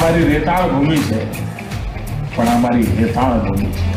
અમારી રેતાળ ભૂમિ છે, પણ અમારી રેતાળ ભૂમિ છે.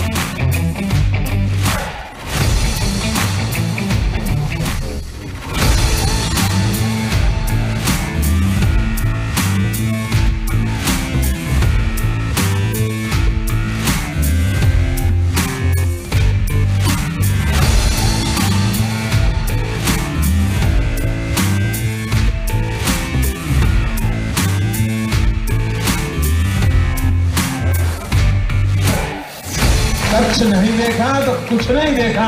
कच्छ नहीं देखा तो कुछ नहीं देखा.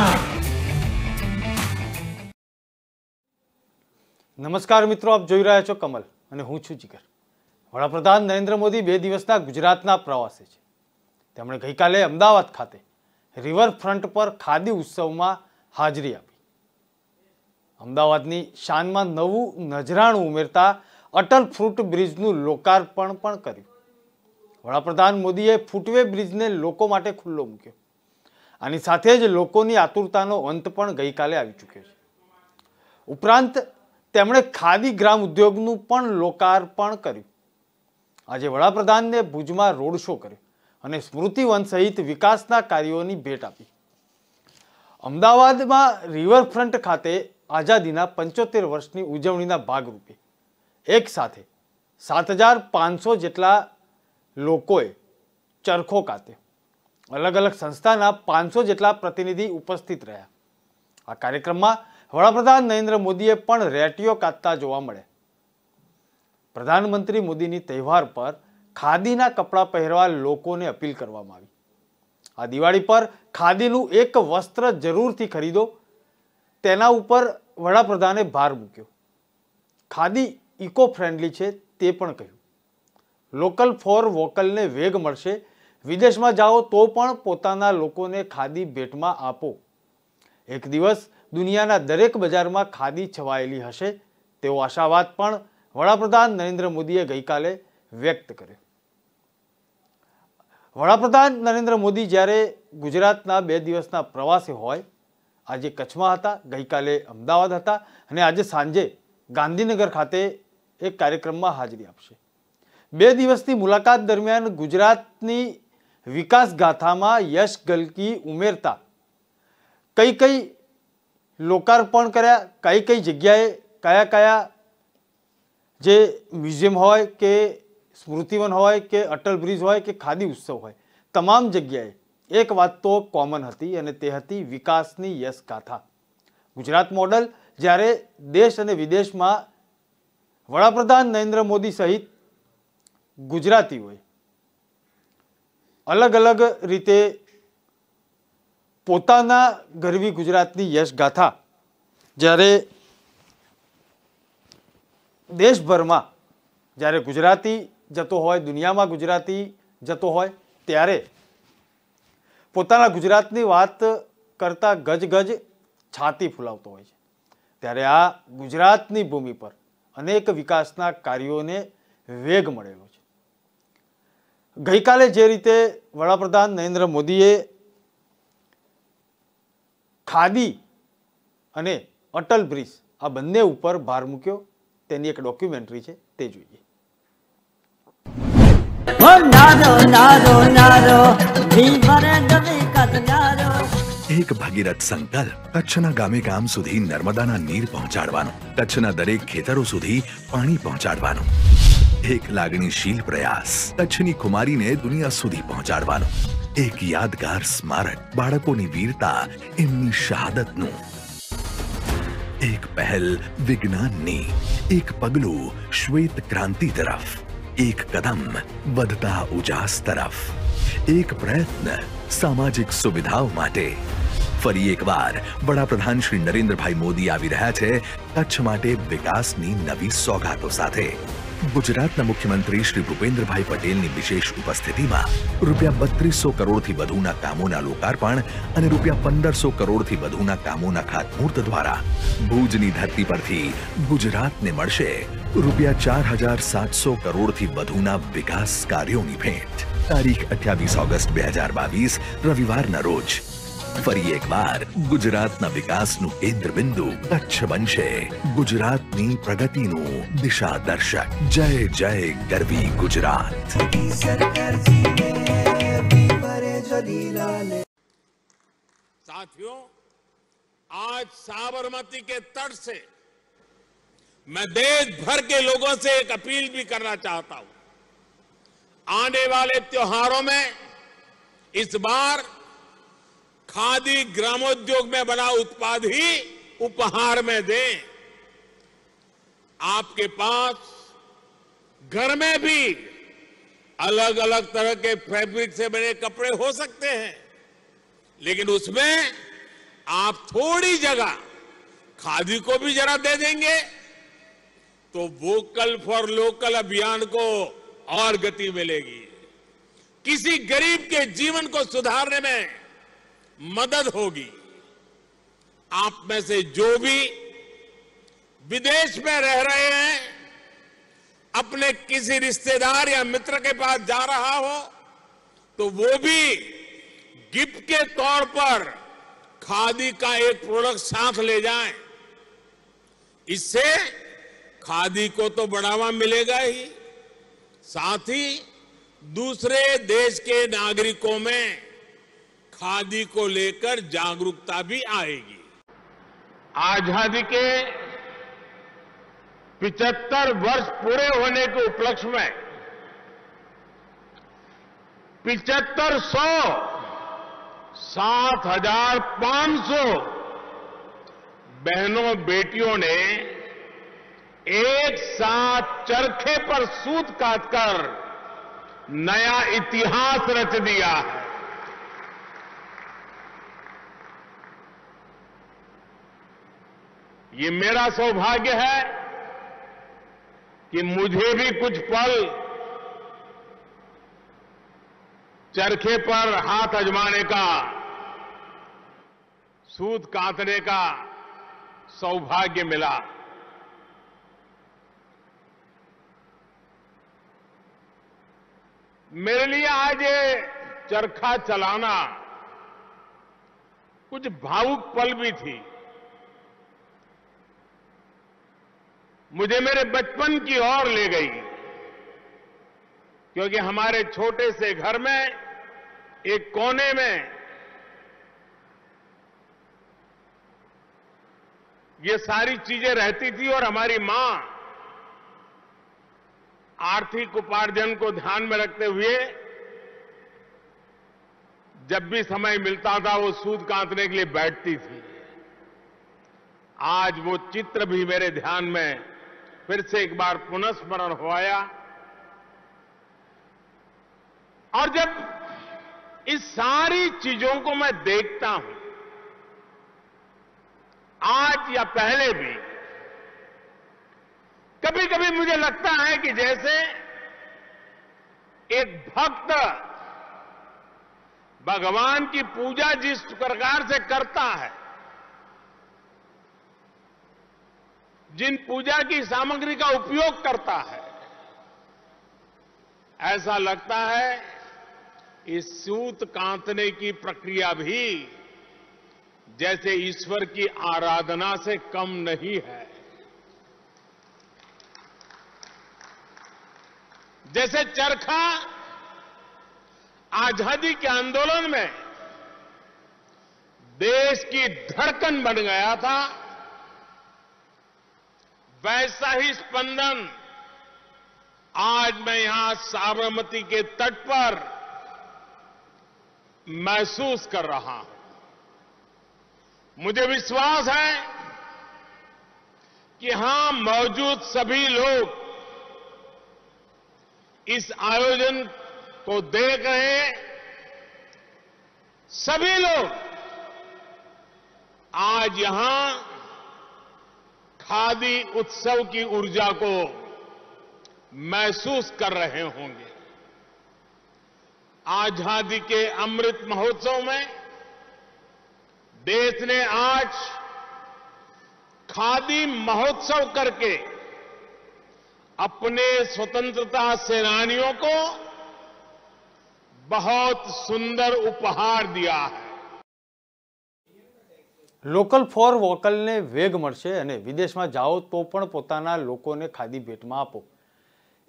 નમસ્કાર મિત્રો, આપ જોઈ રહ્યા છો કમલ અને હું છું જીગર. વડાપ્રધાન નરેન્દ્ર મોદી 2 દિવસના ગુજરાતના પ્રવાસે છે. તેમણે ગઈકાલે અમદાવાદ ખાતે રિવરફ્રન્ટ પર ખાદી ઉત્સવમાં હાજરી આપી. અમદાવાદની શાનમાં નવું નજરાણું ઉમેરતા અટલ ફ્રૂટ બ્રિજનું લોકાર્પણ પણ કર્યું. વડાપ્રધાન મોદીએ ફૂટવે બ્રિજને લોકો માટે ખુલ્લો મૂક્યો. આની સાથે જ લોકોની આતુરતાનો અંત પણ ગઈકાલે આવી ચૂક્યો છે. ઉપરાંત તેમણે ખાદી ગ્રામ ઉદ્યોગનું પણ લોકાર્પણ કર્યું. આજે વડાપ્રધાનને ભુજમાં રોડ શો કર્યો અને સ્મૃતિવન સહિત વિકાસના કાર્યોની ભેટ આપી. અમદાવાદમાં રિવરફ્રન્ટ ખાતે આઝાદીના 75 વર્ષની ઉજવણીના ભાગરૂપે એક સાથે 7500 જેટલા લોકોએ ચરખો કાત્યો. અલગ અલગ સંસ્થાના 500 જેટલા પ્રતિનિધિ ઉપસ્થિત રહ્યા. આ કાર્યક્રમમાં વડાપ્રધાન નરેન્દ્ર મોદીએ પણ રેટીઓ કાતતા જોવા મળ્યા. પ્રધાનમંત્રી મોદીની તહેવાર પર ખાદીના કપડાં પહેરવા લોકોને અપીલ કરવામાં આવી. આ દિવાળી પર ખાદીનું એક વસ્ત્ર જરૂરથી ખરીદો, તેના ઉપર વડાપ્રધાને ભાર મૂક્યો. ખાદી ઇકો ફ્રેન્ડલી છે તે પણ કહ્યું. લોકલ ફોર વોકલને વેગ મળશે. વિદેશમાં જાઓ તો પણ પોતાના લોકોને ખાદી ભેટમાં આપો. એક દિવસ દુનિયાના દરેક બજારમાં ખાદી છવાયેલી હશે તેવો આશાવાદ પણ વડાપ્રધાન નરેન્દ્ર મોદીએ ગઈકાલે વ્યક્ત કર્યો. વડાપ્રધાન નરેન્દ્ર મોદી જ્યારે ગુજરાતના 2 દિવસના પ્રવાસે હોય, આજે કચ્છમાં હતા, ગઈકાલે અમદાવાદ હતા અને આજે સાંજે ગાંધીનગર ખાતે એક કાર્યક્રમમાં હાજરી આપશે. 2 દિવસની મુલાકાત દરમિયાન ગુજરાતની વિકાસ ગાથામાં યશ ગલકી ઉમેરતા કઈ કઈ લોકાર્પણ કર્યા, કઈ કઈ જગ્યાએ કયા કયા જે મ્યુઝિયમ હોય કે સ્મૃતિવન હોય કે અટલ બ્રિજ હોય કે ખાદી ઉત્સવ હોય, તમામ જગ્યાએ એક વાત તો કોમન હતી અને તે હતી વિકાસની યશ ગાથા. ગુજરાત મોડલ જ્યારે દેશ અને વિદેશમાં વડાપ્રધાન નરેન્દ્ર મોદી સહિત ગુજરાતીઓએ અલગ અલગ રીતે પોતાના ગરવી ગુજરાતની યશ ગાથા જ્યારે દેશભરમાં જ્યારે ગુજરાતી જતો હોય, દુનિયામાં ગુજરાતી જતો હોય, ત્યારે પોતાના ગુજરાતની વાત કરતા ગજ ગજ છાતી ફૂલાવતો હોય છે. ત્યારે આ ગુજરાતની ભૂમિ પર અનેક વિકાસના કાર્યોને વેગ મળેલો છે. ગઈકાલે જે રીતે વડાપ્રધાન નરેન્દ્ર મોદીએ ખાદી અને અટલ બ્રિજ આ બંને ઉપર ભાર મૂક્યો, તેની એક ડોક્યુમેન્ટરી છે, તે જોઈએ. એક ભગીરથ સંકલ્પ કચ્છના ગામે ગામ સુધી નર્મદાના નીર પહોંચાડવાનો, કચ્છના દરેક ખેતરો સુધી પાણી પહોંચાડવાનો. એક લાગણીશીલ પ્રયાસ કચ્છની ખુમારીને દુનિયા સુધી પહોંચાડવાનો. એક યાદગાર સ્મારક બાળકોની વીરતા, એમની શહાદતનું. એક પહેલ વિજ્ઞાનની, એક પગલું શ્વેત ક્રાંતિ તરફ, એક કદમ વધતા ઉજાસ તરફ, એક પ્રયત્ન સામાજિક સુવિધાઓ માટે. ફરી એકવાર વડાપ્રધાન શ્રી નરેન્દ્રભાઈ મોદી આવી રહ્યા છે કચ્છ માટે વિકાસની નવી સોગાતો સાથે. ગુજરાતના મુખ્યમંત્રી શ્રી ભૂપેન્દ્રભાઈ પટેલની વિશેષ ઉપસ્થિતિમાં ₹3200 કરોડથી વધુના કામોના લોકાર્પણ અને ₹1500 કરોડથી વધુના કામોના ખાતમુહૂર્ત દ્વારા ભુજની ધરતી પરથી ગુજરાતને મળશે ₹4700 કરોડથી વધુના વિકાસ કાર્યોની ભેટ. તારીખ 28 ઓગસ્ટ 2022 રવિવારના રોજ ફરી એકવાર ગુજરાતના વિકાસનું કેન્દ્ર બિંદુ કચ્છ બનશે. ગુજરાતની પ્રગતિનું દિશા દર્શક. જય જય ગરવી ગુજરાત. साथियों, आज साबरमती के तट से मैं देश भर के लोगों से एक अपील भी करना चाहता हूं. आने वाले त्योहारों में इस बार खादी ग्रामोद्योग में बना उत्पाद ही उपहार में दें. आपके पास घर में भी अलग अलग तरह के फैब्रिक से बने कपड़े हो सकते हैं, लेकिन उसमें आप थोड़ी जगह खादी को भी जरा दे देंगे तो वोकल फॉर लोकल अभियान को और गति मिलेगी. किसी गरीब के जीवन को सुधारने में मदद होगी. आप में से जो भी विदेश में रह रहे हैं, अपने किसी रिश्तेदार या मित्र के पास जा रहा हो तो वो भी गिफ्ट के तौर पर खादी का एक प्रोडक्ट साथ ले जाएं. इससे खादी को तो बढ़ावा मिलेगा ही, साथ ही दूसरे देश के नागरिकों में खादी को लेकर जागरूकता भी आएगी. आजादी के 75 वर्ष पूरे होने के उपलक्ष्य में 7,500 बहनों बेटियों ने एक साथ चरखे पर सूत काटकर नया इतिहास रच दिया है. ये मेरा सौभाग्य है कि मुझे भी कुछ पल चरखे पर हाथ आजमाने का, सूत काटने का सौभाग्य मिला. मेरे लिए आज ये चरखा चलाना कुछ भावुक पल भी थी. मुझे मेरे बचपन की ओर ले गई, क्योंकि हमारे छोटे से घर में एक कोने में ये सारी चीजें रहती थी और हमारी मां आर्थिक उपार्जन को ध्यान में रखते हुए जब भी समय मिलता था वो सूत काटने के लिए बैठती थी. आज वो चित्र भी मेरे ध्यान में फिर से एक बार पुनस्मरण हो आया. और जब इस सारी चीजों को मैं देखता हूं, आज या पहले भी, कभी कभी मुझे लगता है कि जैसे एक भक्त भगवान की पूजा जिस प्रकार से करता है, जिन पूजा की सामग्री का उपयोग करता है, ऐसा लगता है इस सूत काटने की प्रक्रिया भी जैसे ईश्वर की आराधना से कम नहीं है. जैसे चरखा आजादी के आंदोलन में देश की धड़कन बन गया था, वैसा ही स्पंदन आज मैं यहां साबरमती के तट पर महसूस कर रहा हूं. मुझे विश्वास है कि यहां मौजूद सभी लोग इस आयोजन को देख रहे सभी लोग आज यहां खादी उत्सव की ऊर्जा को महसूस कर रहे होंगे. आजादी के अमृत महोत्सव में देश ने आज खादी महोत्सव करके अपने स्वतंत्रता सेनानियों को बहुत सुंदर उपहार दिया है. લોકલ ફોર વોકલને વેગ મળશે અને વિદેશમાં જાઓ તો પણ પોતાના લોકોને ખાદી ભેટમાં આપો.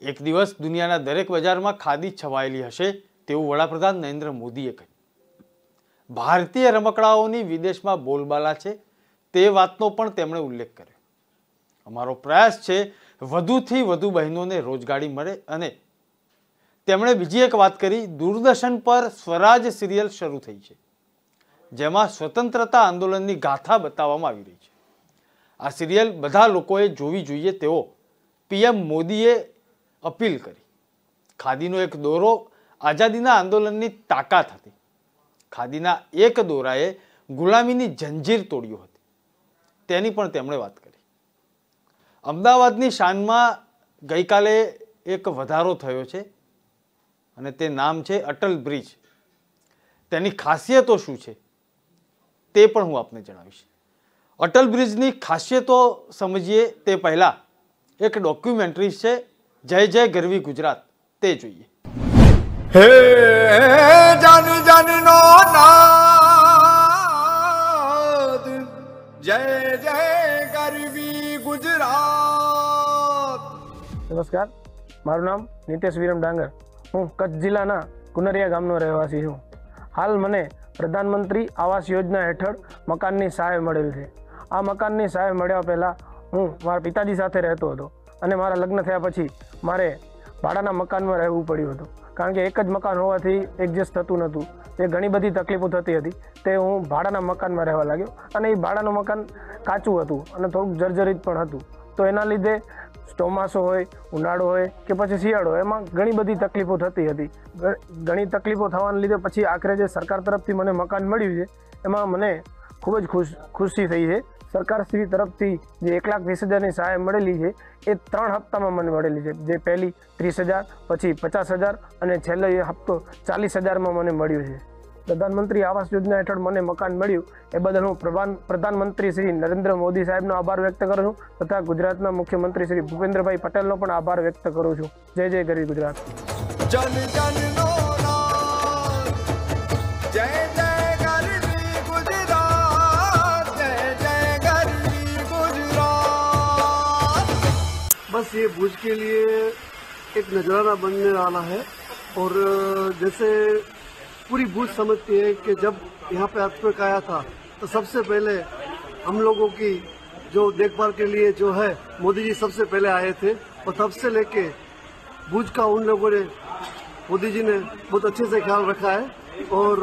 એક દિવસ દુનિયાના દરેક બજારમાં ખાદી છવાયેલી હશે તેવું વડાપ્રધાન નરેન્દ્ર મોદીએ કહ્યું. ભારતીય રમકડાઓની વિદેશમાં બોલબાલા છે તે વાતનો પણ તેમણે ઉલ્લેખ કર્યો. અમારો પ્રયાસ છે વધુથી વધુ બહેનોને રોજગારી મળે અને તેમણે બીજી એક વાત કરી. દૂરદર્શન પર સ્વરાજ સિરિયલ શરૂ થઈ છે જેમાં સ્વતંત્રતા આંદોલનની ગાથા બતાવવામાં આવી રહી છે. આ સિરિયલ બધા લોકોએ જોવી જોઈએ તેવો પીએમ મોદીએ અપીલ કરી. ખાદીનો એક દોરો આઝાદીના આંદોલનની તાકાત હતી. ખાદીના એક દોરાએ ગુલામીની જંજીર તોડ્યો હતી તેની પણ તેમણે વાત કરી. અમદાવાદની શાનમાં ગઈકાલે એક વધારો થયો છે અને તે નામ છે અટલ બ્રિજ. તેની ખાસિયતો શું છે તે પણ હું આપને જણાવીશ. અટલ બ્રિજની ખાસિયતો સમજીએ તે પહેલા એક ડોક્યુમેન્ટરી છે જય જય ગરવી ગુજરાત તે જોઈએ. હે જન જનનો નાદ જય જય ગરવી ગુજરાત. નમસ્કાર, મારું નામ નિતેશ વિરમ ડાંગર. હું કચ્છ જિલ્લાના કુનરિયા ગામનો રહેવાસી છું. હાલ મને પ્રધાનમંત્રી આવાસ યોજના હેઠળ મકાનની સહાય મળેલ છે. આ મકાનની સહાય મળ્યા પહેલાં હું મારા પિતાજી સાથે રહેતો હતો અને મારા લગ્ન થયા પછી મારે ભાડાના મકાનમાં રહેવું પડ્યું હતું. કારણ કે એક જ મકાન હોવાથી એડજસ્ટ થતું નહોતું. તે ઘણી બધી તકલીફો થતી હતી તે હું ભાડાના મકાનમાં રહેવા લાગ્યો અને એ ભાડાનું મકાન કાચું હતું અને થોડુંક જર્જરિત પણ હતું. તો એના લીધે ચોમાસો હોય, ઉનાળો હોય કે પછી શિયાળો, એમાં ઘણી બધી તકલીફો થતી હતી. ઘણી તકલીફો થવાને લીધે પછી આખરે જે સરકાર તરફથી મને મકાન મળ્યું છે એમાં મને ખૂબ જ ખુશી થઈ છે. સરકારશ્રી તરફથી જે 1,20,000ની સહાય મળેલી છે એ 3 હપ્તામાં મને મળેલી છે. જે પહેલી 30,000, પછી 50,000 અને છેલ્લો એ હપ્તો 40,000માં મને મળ્યો છે. પ્રધાનમંત્રી આવાસ યોજના હેઠળ મને મકાન મળ્યું એ બદલ હું પ્રધાનમંત્રી શ્રી નરેન્દ્ર મોદી સાહેબનો આભાર વ્યક્ત કરું છું તથા ગુજરાતના મુખ્યમંત્રી શ્રી ભૂપેન્દ્રભાઈ પટેલનો પણ આભાર વ્યક્ત કરું છું. જય જય ગરવી ગુજરાત. જન જનનો નાદ જય જય ગરવી ગુજરાત જય જય ગરવી ગુજરાત. बस ये भुज के लिए एक नजराना बनने वाला है और जैसे पूरी भुज समझती है कि जब यहाँ पे अर्थक्वेक आया था तो सबसे पहले हम लोगों की जो देखभाल के लिए जो है मोदी जी सबसे पहले आए थे और तब से लेके भुज का उन लोगों ने मोदी जी ने बहुत अच्छे से ख्याल रखा है और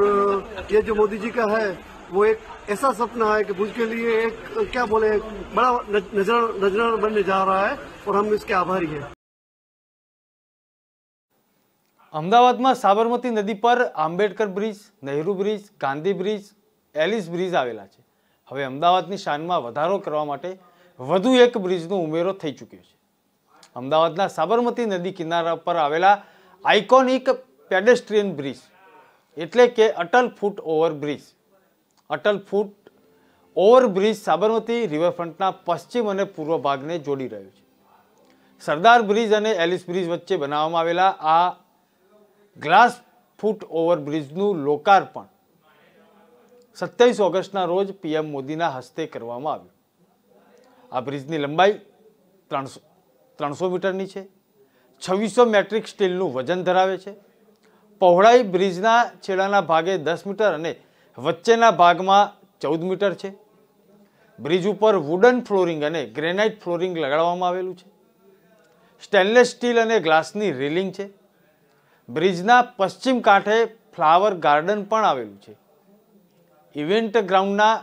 ये जो मोदी जी का है वो एक ऐसा सपना है कि भुज के लिए एक क्या बोले बड़ा नजराना बनने जा रहा है और हम इसके आभारी हैं. અમદાવાદમાં સાબરમતી નદી પર Ambedkar bridge, Nehru bridge, Gandhi bridge, Ellis bridge આવેલા છે. હવે અમદાવાદની શાનમાં વધારો કરવા માટે વધુ એક બ્રિજનો ઉમેરો થઈ ચૂક્યો છે. અમદાવાદના સાબરમતી નદી કિનારા પર આવેલા આઇકોનિક પેડેસ્ટ્રીયન બ્રિજ એટલે કે અટલ ફૂટ ઓવર બ્રિજ. અટલ ફૂટ ઓવર બ્રિજ સાબરમતી રિવરફ્રન્ટના પશ્ચિમ અને પૂર્વ ભાગને જોડી રહ્યો છે. સરદાર બ્રિજ અને એલિસ બ્રિજ વચ્ચે બનાવવામાં આવેલા આ ગ્લાસ ફૂટ ઓવર બ્રિજનું લોકાર્પણ 27 ઓગસ્ટના રોજ પીએમ મોદીના હસ્તે કરવામાં આવ્યું. આ બ્રિજની લંબાઈ 300 મીટરની છે. 2600 મેટ્રિક સ્ટીલનું વજન ધરાવે છે. પહોળાઈ બ્રિજના છેડાના ભાગે 10 મીટર અને વચ્ચેના ભાગમાં 14 મીટર છે. બ્રિજ ઉપર વુડન ફ્લોરિંગ અને ગ્રેનાઇટ ફ્લોરિંગ લગાડવામાં આવેલું છે. સ્ટેનલેસ સ્ટીલ અને ગ્લાસની રેલિંગ છે. બ્રિજના પશ્ચિમ કાંઠે ફ્લાવર ગાર્ડન પણ આવેલું છે. ઇવેન્ટ ગ્રાઉન્ડના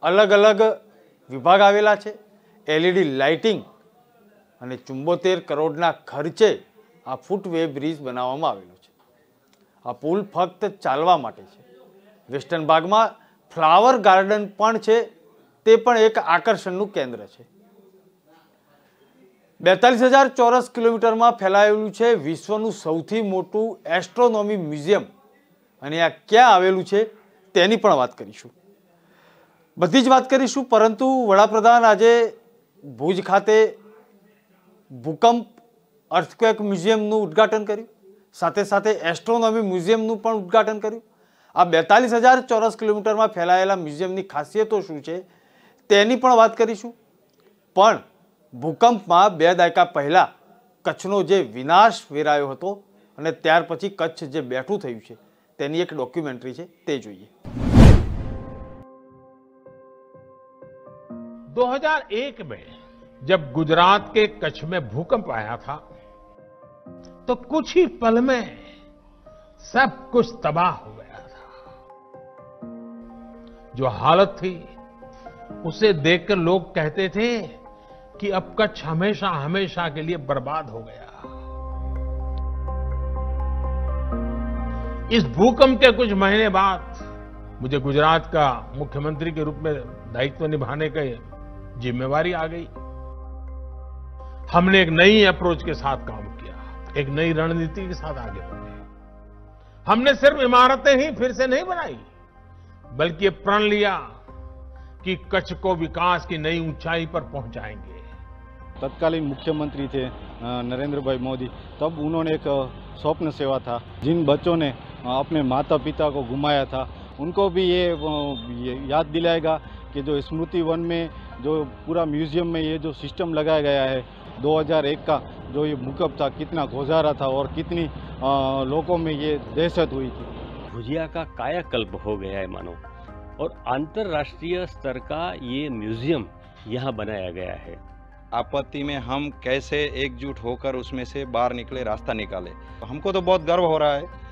અલગ અલગ વિભાગ આવેલા છે. એલઈડી લાઇટિંગ અને 74 કરોડના ખર્ચે આ ફૂટવે બ્રિજ બનાવવામાં આવેલો છે. આ પુલ ફક્ત ચાલવા માટે છે. વેસ્ટર્ન ભાગમાં ફ્લાવર ગાર્ડન પણ છે. તે પણ એક આકર્ષણનું કેન્દ્ર છે. 42,000 ચોરસ કિલોમીટરમાં ફેલાયેલું છે વિશ્વનું સૌથી મોટું એસ્ટ્રોનોમી મ્યુઝિયમ. અને આ ક્યાં આવેલું છે તેની પણ વાત કરીશું. બધી જ વાત કરીશું, પરંતુ વડાપ્રધાન આજે ભુજ ખાતે ભૂકંપ અર્થક્વેક મ્યુઝિયમનું ઉદ્ઘાટન કર્યું. સાથે સાથે એસ્ટ્રોનોમી મ્યુઝિયમનું પણ ઉદ્ઘાટન કર્યું. આ 42,000 ચોરસ કિલોમીટરમાં ફેલાયેલા મ્યુઝિયમની ખાસિયતો શું છે તેની પણ વાત કરીશું. પણ ભૂકંપમાં 2 દાયકા પહેલા કચ્છનો જે વિનાશ વેરાયો હતો અને ત્યાર પછી કચ્છ જે બેઠું થયું છે તેની એક ડોક્યુમેન્ટરી છે, તે જોઈએ. 2001 में जब गुजरात के कच्छ में भूकंप आया था तो कुछ ही पल में सब कुछ तबाह हो गया था. जो हालत थी उसे देखकर लोग कहते थे कि अब कच्छ हमेशा हमेशा के लिए बर्बाद हो गया. इस भूकंप के कुछ महीने बाद मुझे गुजरात का मुख्यमंत्री के रूप में दायित्व निभाने की जिम्मेवारी आ गई. हमने एक नई अप्रोच के साथ काम किया, एक नई रणनीति के साथ आगे बढ़े. हमने सिर्फ इमारतें ही फिर से नहीं बनाई, बल्कि ये प्रण लिया कि कच्छ को विकास की नई ऊंचाई पर पहुंचाएंगे. तत्कालीन मुख्यमंत्री थे नरेंद्र भाई मोदी, तब उन्होंने एक स्वप्न सेवा था. जिन बच्चों ने अपने माता पिता को गुमाया था उनको भी ये याद दिलाएगा कि जो स्मृति वन में जो पूरा म्यूजियम में ये जो सिस्टम लगाया गया है 2001 का जो ये भूकंप था कितना गोजारा था और कितनी लोगों में ये दहशत हुई थी. भुजिया का कायाकल्प हो गया है मानो, और अंतर्राष्ट्रीय स्तर का ये म्यूजियम यहाँ बनाया गया है. आपत्ति में हम कैसे एकजुट होकर उसमें से बाहर निकले, रास्ता निकाले. हमको तो बहुत गर्व हो रहा है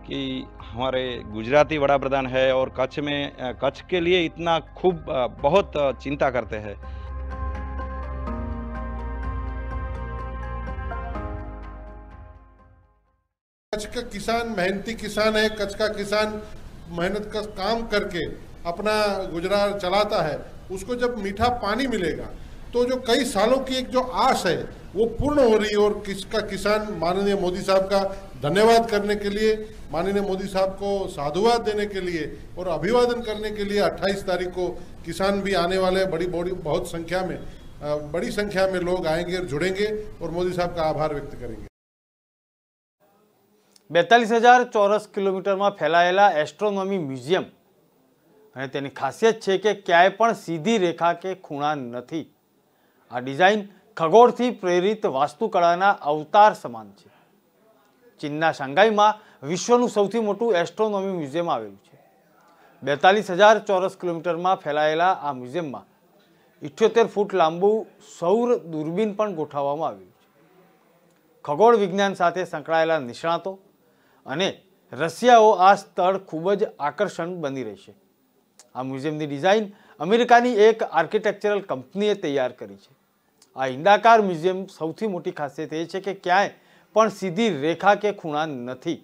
कि हमारे गुजराती वड़ा प्रधान है और कच्छ के लिए इतना खूब बहुत चिंता करते हैं. कच्छ का किसान मेहनती किसान है. कच्छ का किसान मेहनत का काम करके अपना गुजरात चलाता है. उसको जब मीठा पानी मिलेगा तो जो कई सालों की एक जो आस है वो पूर्ण हो रही है. और किसका किसान माननीय मोदी साहब का धन्यवाद करने के लिए, माननीय मोदी साहब को साधुवाद देने के लिए और अभिवादन करने के लिए 28 तारीख को किसान भी आने वाले. बहुत संख्या में बड़ी संख्या में लोग आएंगे और जुड़ेंगे और मोदी साहब का आभार व्यक्त करेंगे. 42,000 ચોરસ કિલોમીટરમાં ફેલાયેલા એસ્ટ્રોનોમી મ્યુઝિયમ અને તેની ખાસિયત છે કે ક્યાંય પણ સીધી રેખા કે ખૂણા નથી. આ ડિઝાઇન ખગોળથી પ્રેરિત વાસ્તુકળાના અવતાર સમાન છે. ચીનના શાંઘાઈમાં વિશ્વનું સૌથી મોટું એસ્ટ્રોનોમી મ્યુઝિયમ આવેલું છે. 42,000 ચોરસ કિલોમીટરમાં ફેલાયેલા આ મ્યુઝિયમમાં 78 ફૂટ લાંબુ સૌર દૂરબીન પણ ગોઠવવામાં આવ્યું છે. ખગોળ વિજ્ઞાન સાથે સંકળાયેલા નિષ્ણાતો અને રશિયાઓ આ સ્થળ ખૂબ જ આકર્ષણ બની રહેશે. આ મ્યુઝિયમની ડિઝાઇન અમેરિકાની એક આર્કિટેક્ચરલ કંપનીએ તૈયાર કરી છે. આ ઈંડાકાર મ્યુઝિયમ સૌથી મોટી ખાસિયત એ છે કે ક્યાંય પણ સીધી રેખા કે ખૂણા નથી.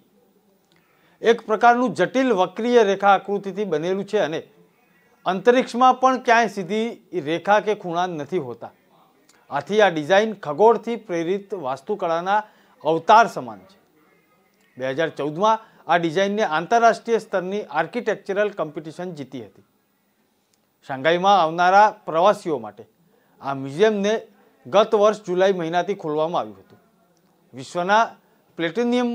એક પ્રકારનું જટિલ વક્રીય રેખા આકૃતિથી બનેલું છે અને અંતરિક્ષમાં પણ ક્યાંય સીધી રેખા કે ખૂણા નથી હોતા. આથી આ ડિઝાઇન ખગોળથી પ્રેરિત વાસ્તુકળાના અવતાર સમાન છે. 2014માં આ ડિઝાઇનને આંતરરાષ્ટ્રીય સ્તરની આર્કિટેક્ચરલ કોમ્પિટિશન જીતી હતી. શાંઘાઈમાં આવનારા પ્રવાસીઓ માટે આ મ્યુઝિયમને ગત વર્ષ જુલાઈ મહિનાથી ખોલવામાં આવ્યું હતું. વિશ્વના પ્લેટિનિયમ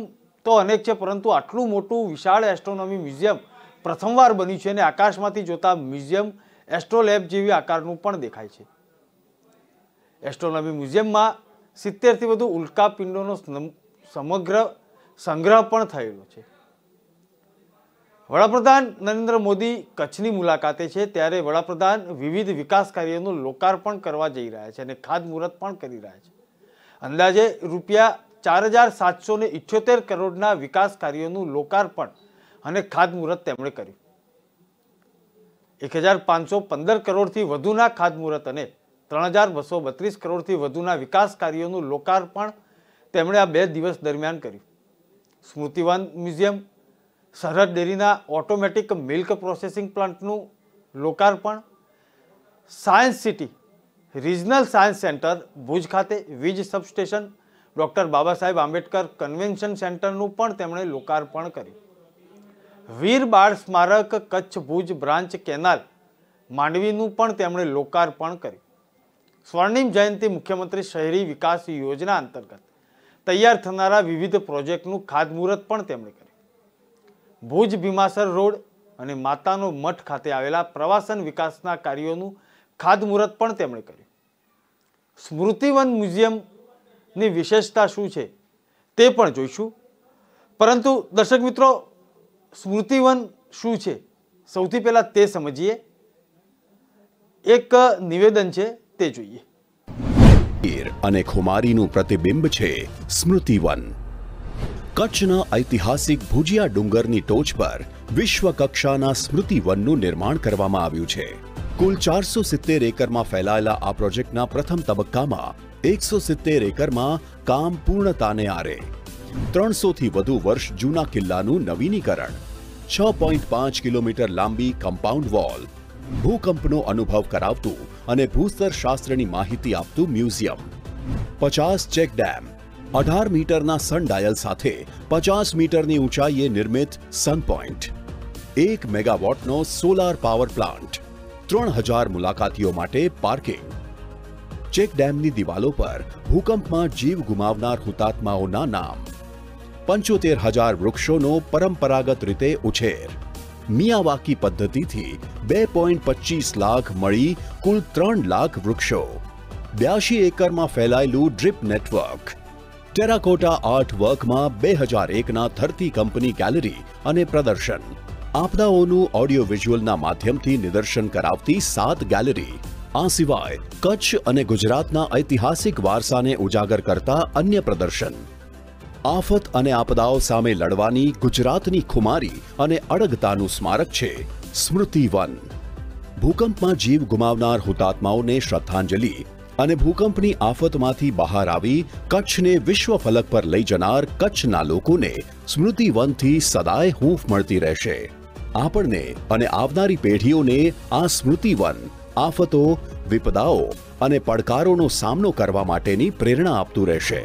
તો અનેક છે, પરંતુ આટલું મોટું વિશાળ એસ્ટ્રોનોમી મ્યુઝિયમ પ્રથમવાર બન્યું છે અને આકાશમાંથી જોતા મ્યુઝિયમ એસ્ટ્રોલેબ જેવી આકારનું પણ દેખાય છે. એસ્ટ્રોનોમી મ્યુઝિયમમાં 70થી વધુ ઉલ્કાપિંડોનો સમગ્ર સંગ્રહ પણ થયેલો છે. વડાપ્રધાન નરેન્દ્ર મોદી કચ્છની મુલાકાતે છે ત્યારે વડાપ્રધાન વિવિધ વિકાસ કાર્યોનું લોકાર્પણ કરવા જઈ રહ્યા છે અને ખાતમુહૂર્ત પણ કરી રહ્યા છે. અંદાજે રૂપિયા 4,778 કરોડના વિકાસ કાર્યોનું લોકાર્પણ અને ખાતમુહૂર્ત તેમણે કર્યું. 1,515 કરોડથી વધુના ખાતમુહૂર્ત અને 3,232 કરોડથી વધુના વિકાસ કાર્યોનું લોકાર્પણ તેમણે આ 2 દિવસ દરમિયાન કર્યું. સ્મૃતિવન મ્યુઝિયમ, સરહદ ડેરીના ઓટોમેટિક મિલ્ક પ્રોસેસિંગ પ્લાન્ટનું લોકાર્પણ, science city regional science centre Bhuj ખાતે, વીજ substation, doctor Baba Saheb Ambedkar convention સેન્ટરનું પણ તેમણે લોકાર્પણ કર્યું. વીર બાળ સ્મારક કચ્છ ભુજ બ્રાન્ચ કેનાલ માંડવીનું પણ તેમણે લોકાર્પણ કર્યું. સ્વર્ણિમ જયંતિ મુખ્યમંત્રી શહેરી વિકાસ યોજના અંતર્ગત તૈયાર થનારા વિવિધ પ્રોજેક્ટનું ખાતમુહૂર્ત પણ તેમણે કર્યું. ભુજ ભીમાસર રોડ અને માતાનો મઠ ખાતે આવેલા પ્રવાસન વિકાસના કાર્યોનું ખાતમુહૂર્ત પણ તેમણે કર્યું. સ્મૃતિવન મ્યુઝિયમની વિશેષતા શું છે તે પણ જોઈશું, પરંતુ દર્શક મિત્રો, સ્મૃતિવન શું છે સૌથી પહેલા તે સમજીએ. એક નિવેદન છે તે જોઈએ. અને ખુમારીનું પ્રતિબિંબ છે સ્મૃતિવન. કચ્છના ઐતિહાસિક ભુજિયા ડુંગરની ટોચ પર વિશ્વ કક્ષાના સ્મૃતિવનનું નિર્માણ કરવામાં આવ્યું છે. કુલ 470 એકરમાં ફેલાયેલા આ પ્રોજેક્ટના પ્રથમ તબક્કામાં 170 એકરમાં કામ પૂર્ણતાને આરે. 300 થી વધુ વર્ષ જૂના કિલ્લાનું નવીનીકરણ, 6.5 કિલોમીટર લાંબી કમ્પાઉન્ડ વોલ, ભૂકંપનો અનુભવ કરાવતું અને ભૂસ્તર શાસ્ત્રની માહિતી આપતું મ્યુઝિયમ, 50 ચેક ડેમ, 18 મીટરના સન ડાયલ સાથે 50 મીટરની ઊંચાઈએ નિર્મિત sun point, 1 મેગાવોટનો solar power plant, 3000 મુલાકાતીઓ માટે પાર્કિંગ. ચેક ડેમની દિવાલો પર ભૂકંપમાં જીવ ગુમાવનાર હુતાત્માઓના નામ, 75000 વૃક્ષોનો પરંપરાગત રીતે ઉછેર, મિયાવાકી પદ્ધતિથી 2.25 લાખ મળી કુલ 3 લાખ વૃક્ષો, 82 એકરમાં ફેલાયેલું ડ્રીપ નેટવર્ક, ટેરાકોટા આર્ટ વર્કમાં 2001ના ધરતી કંપની ગેલેરી અને પ્રદર્શન, આપદાઓનું ઓડિયો વિઝ્યુઅલના માધ્યમથી નિદર્શન કરાવતી 7 ગેલેરી. આ સિવાય કચ્છ અને ગુજરાતના ઐતિહાસિક વારસાને ઉજાગર કરતા અન્ય પ્રદર્શન. આફત અને આપદાઓ સામે લડવાની ગુજરાતની ખુમારી અને અડગતાનું સ્મારક છે સ્મૃતિવન. ભૂકંપમાં જીવ ગુમાવનાર હુતાત્માઓને શ્રદ્ધાંજલિ અને ભૂકંપની આફતમાંથી બહાર આવી કચ્છને વિશ્વ ફલક પર લઈ જનાર કચ્છના લોકોને સ્મૃતિવનથી સદાય હૂંફ મળતી રહેશે. આપણને અને આવનારી પેઢીઓને આ સ્મૃતિવન આફતો, વિપદાઓ અને પડકારોનો સામનો કરવા માટેની પ્રેરણા આપતું રહેશે.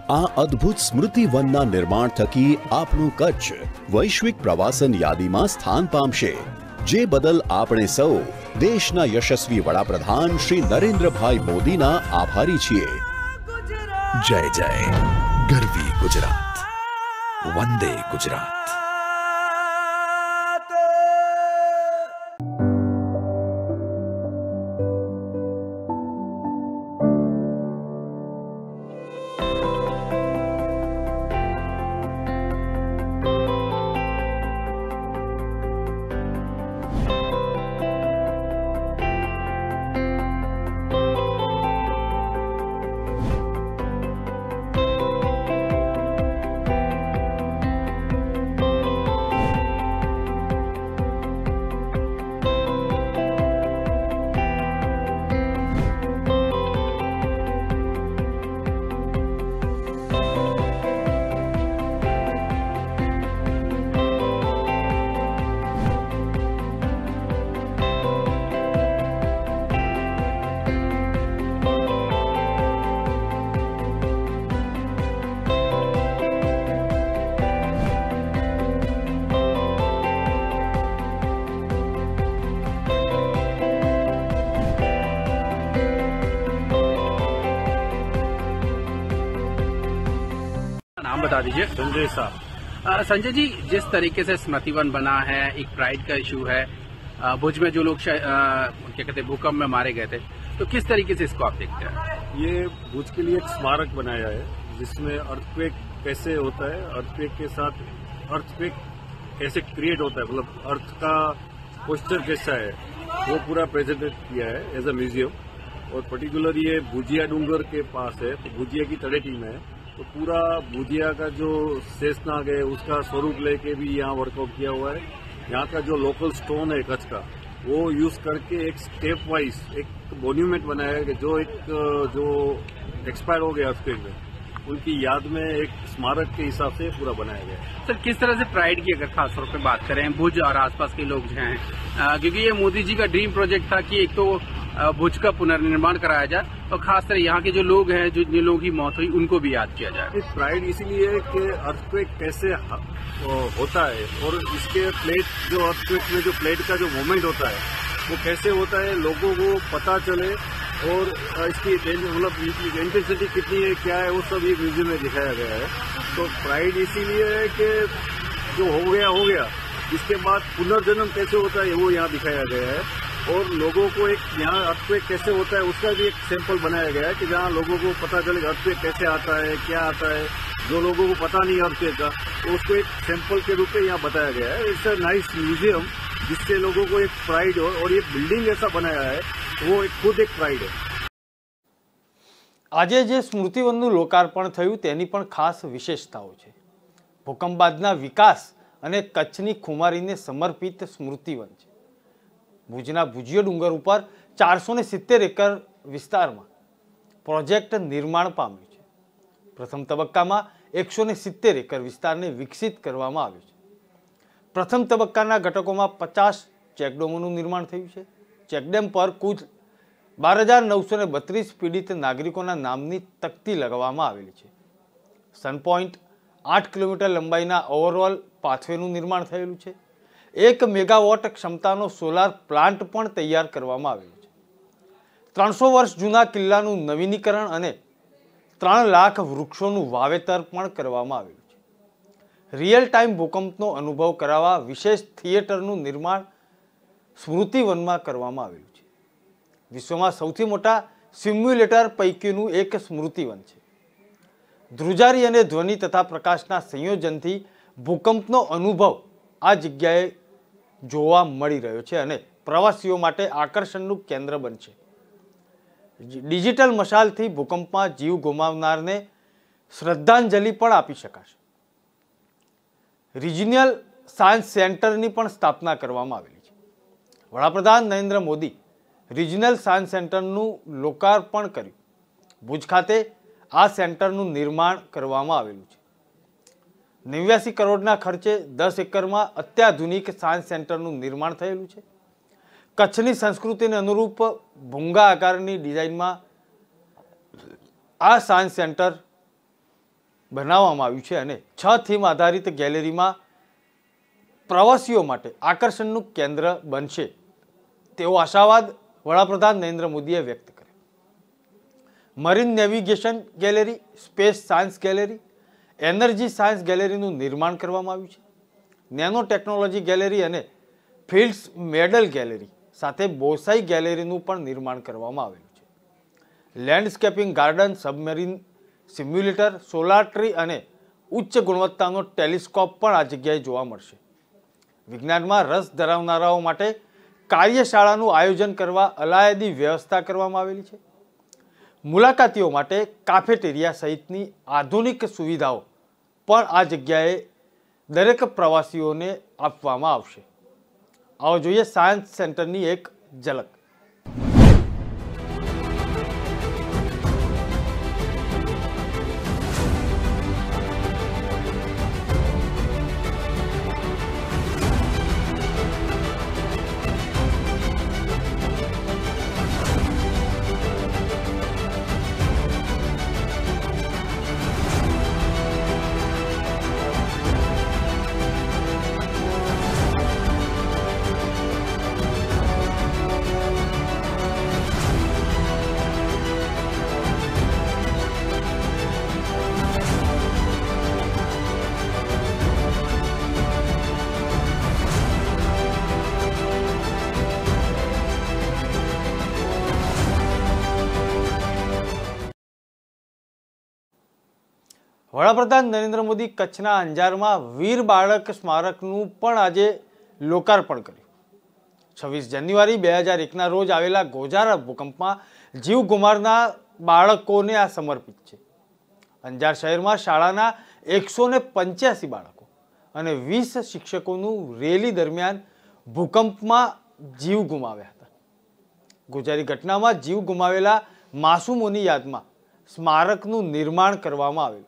આ અદ્ભુત સ્મૃતિવનના નિર્માણ થકી આપણું કચ્છ વૈશ્વિક પ્રવાસન યાદીમાં સ્થાન પામશે, જે બદલ આપણે સૌ દેશના યશસ્વી વડાપ્રધાન શ્રી નરેન્દ્રભાઈ મોદીના આભારી છીએ. જય જય ગરવી ગુજરાત, વંદે ગુજરાત. नाम बता दीजिए। संजय साहब। संजय जी, जिस तरीके से स्मृतिवन बना है, एक प्राइड का इशू है, भुज में जो लोग क्या कहते हैं भूकंप में मारे गए थे, तो किस तरीके से इसको आप देखते हैं? ये भुज के लिए एक स्मारक बनाया है जिसमें अर्थक्वेक कैसे होता है, अर्थक्वेक के साथ अर्थक्वेक कैसे क्रिएट होता है, मतलब अर्थ का पोस्चर कैसा है, वो पूरा प्रेजेंटेड किया है एज अ म्यूजियम। और पर्टिकुलर ये भुजिया डूंगर के पास है, तो भुजिया की तड़ेटी में है, तो पूरा भुजिया का जो शेषनाग है उसका स्वरूप लेके भी यहाँ वर्कआउट किया हुआ है। यहाँ का जो लोकल स्टोन है कच्छ का, वो यूज करके एक स्टेप वाइज एक मोन्यूमेंट बनाया है कि जो एक्सपायर हो गया उसके में उनकी याद में एक स्मारक के हिसाब से पूरा बनाया गया है। सर, किस तरह से प्राइड की अगर खास तौर पे बात करें भुज और आसपास के लोग जो हैं, क्योंकि ये मोदी जी का ड्रीम प्रोजेक्ट था कि एक तो भुज का पुनर्निर्माण कराया जाए और खास तरह यहाँ के जो लोग हैं, जो जिन लोगों की मौत हुई, उनको भी याद किया जाए। प्राइड इसीलिए है कि अर्थक्वेक कैसे होता है और इसके प्लेट जो अर्थक्वेक में जो प्लेट का जो मूवमेंट होता है वो कैसे होता है, लोगों को पता चले और इसकी मतलब इंटेंसिटी कितनी है, क्या है, वो सब ये म्यूजियम में दिखाया गया है। तो प्राइड इसीलिए है कि जो हो गया इसके बाद पुनर्जन्म कैसे होता है वो यहाँ दिखाया गया है, और लोगों को एक यहाँ अर्थक्वेक कैसे होता है उसका भी एक सैंपल बनाया गया है कि जहाँ लोगों को पता चले अर्थक्वेक कैसे आता है, क्या आता है। जो लोगों को पता नहीं अर्थक्वेक का, तो उसको एक सैंपल के रूप में यहाँ बताया गया है। इट्स अ नाइस म्यूजियम जिससे लोगों को एक प्राइड हो, और ये बिल्डिंग ऐसा बनाया है वो एक खुद एक प्राइड है। આજે જે સ્મૃતિવનનું લોકાર્પણ થયું તેની પણ ખાસ વિશેષતાઓ છે. ભૂકંપ બાદના વિકાસ અને કચ્છની ખુમારીને સમર્પિત સ્મૃતિવન છે. ભુજના ભુજિયો ડુંગર ઉપર 470 એકર વિસ્તારમાં પ્રોજેક્ટ નિર્માણ પામ્યું છે. પ્રથમ તબક્કામાં 170 એકર વિસ્તારને વિકસિત કરવામાં આવ્યો છે. પ્રથમ તબક્કાના ઘટકોમાં 50 ચેકડેમોનું નિર્માણ થયું છે. ચેકડેમ પર કુલ 12,932 પીડિત નાગરિકોના નામની તકતી લગાવવામાં આવેલી છે. સન પોઈન્ટ 8 કિલોમીટર લંબાઈના ઓવરઓલ પાથવેનું નિર્માણ થયેલું છે. 1 મેગાવોટ ક્ષમતાનો સોલાર પ્લાન્ટ પણ તૈયાર કરવામાં આવેલો છે. 300 વર્ષ જૂના કિલ્લાનું નવીનીકરણ અને 3 લાખ વૃક્ષોનું વાવેતર પણ કરવામાં આવેલું છે. રિયલ ટાઈમ ભૂકંપનો અનુભવ કરાવવા વિશેષ થિયેટરનું નિર્માણ સ્મૃતિવનમાં કરવામાં આવેલું છે. વિશ્વમાં સૌથી મોટા સિમ્યુલેટર પૈકીનું એક સ્મૃતિવન છે. ધ્રુજારી અને ધ્વનિ તથા પ્રકાશના સંયોજનથી ભૂકંપનો અનુભવ આ જગ્યાએ જોવા મળી રહ્યો છે અને પ્રવાસીઓ માટે આકર્ષણનું કેન્દ્ર બનશે. ડિજિટલ મશાલથી ભૂકંપમાં જીવ ગુમાવનારને શ્રદ્ધાંજલિ પણ આપી શકાશે. રિજિયનલ સાયન્સ સેન્ટરની પણ સ્થાપના કરવામાં આવેલી છે. વડાપ્રધાન નરેન્દ્ર મોદી રિજિયનલ સાયન્સ સેન્ટરનું લોકાર્પણ કર્યું. ભુજ ખાતે આ સેન્ટરનું નિર્માણ કરવામાં આવેલું છે. 89 કરોડના ખર્ચે 10 એકરમાં અત્યાધુનિક સાયન્સ સેન્ટરનું નિર્માણ થયેલું છે. કચ્છની સંસ્કૃતિને અનુરૂપ ભૂંગા આકારની ડિઝાઇનમાં આ સાયન્સ સેન્ટર બનાવવામાં આવ્યું છે અને 6 થીમ આધારિત ગેલેરીમાં પ્રવાસીઓ માટે આકર્ષણનું કેન્દ્ર બનશે તેવો આશાવાદ વડાપ્રધાન નરેન્દ્ર મોદીએ વ્યક્ત કર્યો. Marine navigation gallery, space science gallery, energy science ગેલેરીનું નિર્માણ કરવામાં આવ્યું છે. નેનો ટેકનોલોજી ગેલેરી અને ફિલ્ડ્સ મેડલ ગેલેરી સાથે બોસાઈ ગેલેરીનું પણ નિર્માણ કરવામાં આવેલું છે. Landscaping garden, submarine simulator, solar tree અને ઉચ્ચ ગુણવત્તાનો ટેલિસ્કોપ પણ આ જગ્યાએ જોવા મળશે. વિજ્ઞાનમાં રસ ધરાવનારાઓ માટે કાર્યશાળાનું આયોજન કરવા અલાયદી વ્યવસ્થા કરવામાં આવેલી છે. મુલાકાતીઓ માટે કાફેટેરિયા સહિતની આધુનિક સુવિધાઓ પણ આ જગ્યાએ દરેક પ્રવાસીઓને આપવામાં આવશે. આવો જોઈએ સાયન્સ સેન્ટરની એક ઝલક. વડાપ્રધાન નરેન્દ્ર મોદી કચ્છના અંજારમાં વીર બાળક સ્મારકનું પણ આજે લોકાર્પણ કર્યું. 26 જાન્યુઆરી 2001ના રોજ આવેલા ગોઝારા ભૂકંપમાં જીવ ગુમાવનાર બાળકોને આ સમર્પિત છે. અંજાર શહેરમાં શાળાના 185 બાળકો અને 20 શિક્ષકોનું રેલી દરમિયાન ભૂકંપમાં જીવ ગુમાવ્યા હતા. ગોઝારી ઘટનામાં જીવ ગુમાવેલા માસૂમોની યાદમાં સ્મારકનું નિર્માણ કરવામાં આવેલું.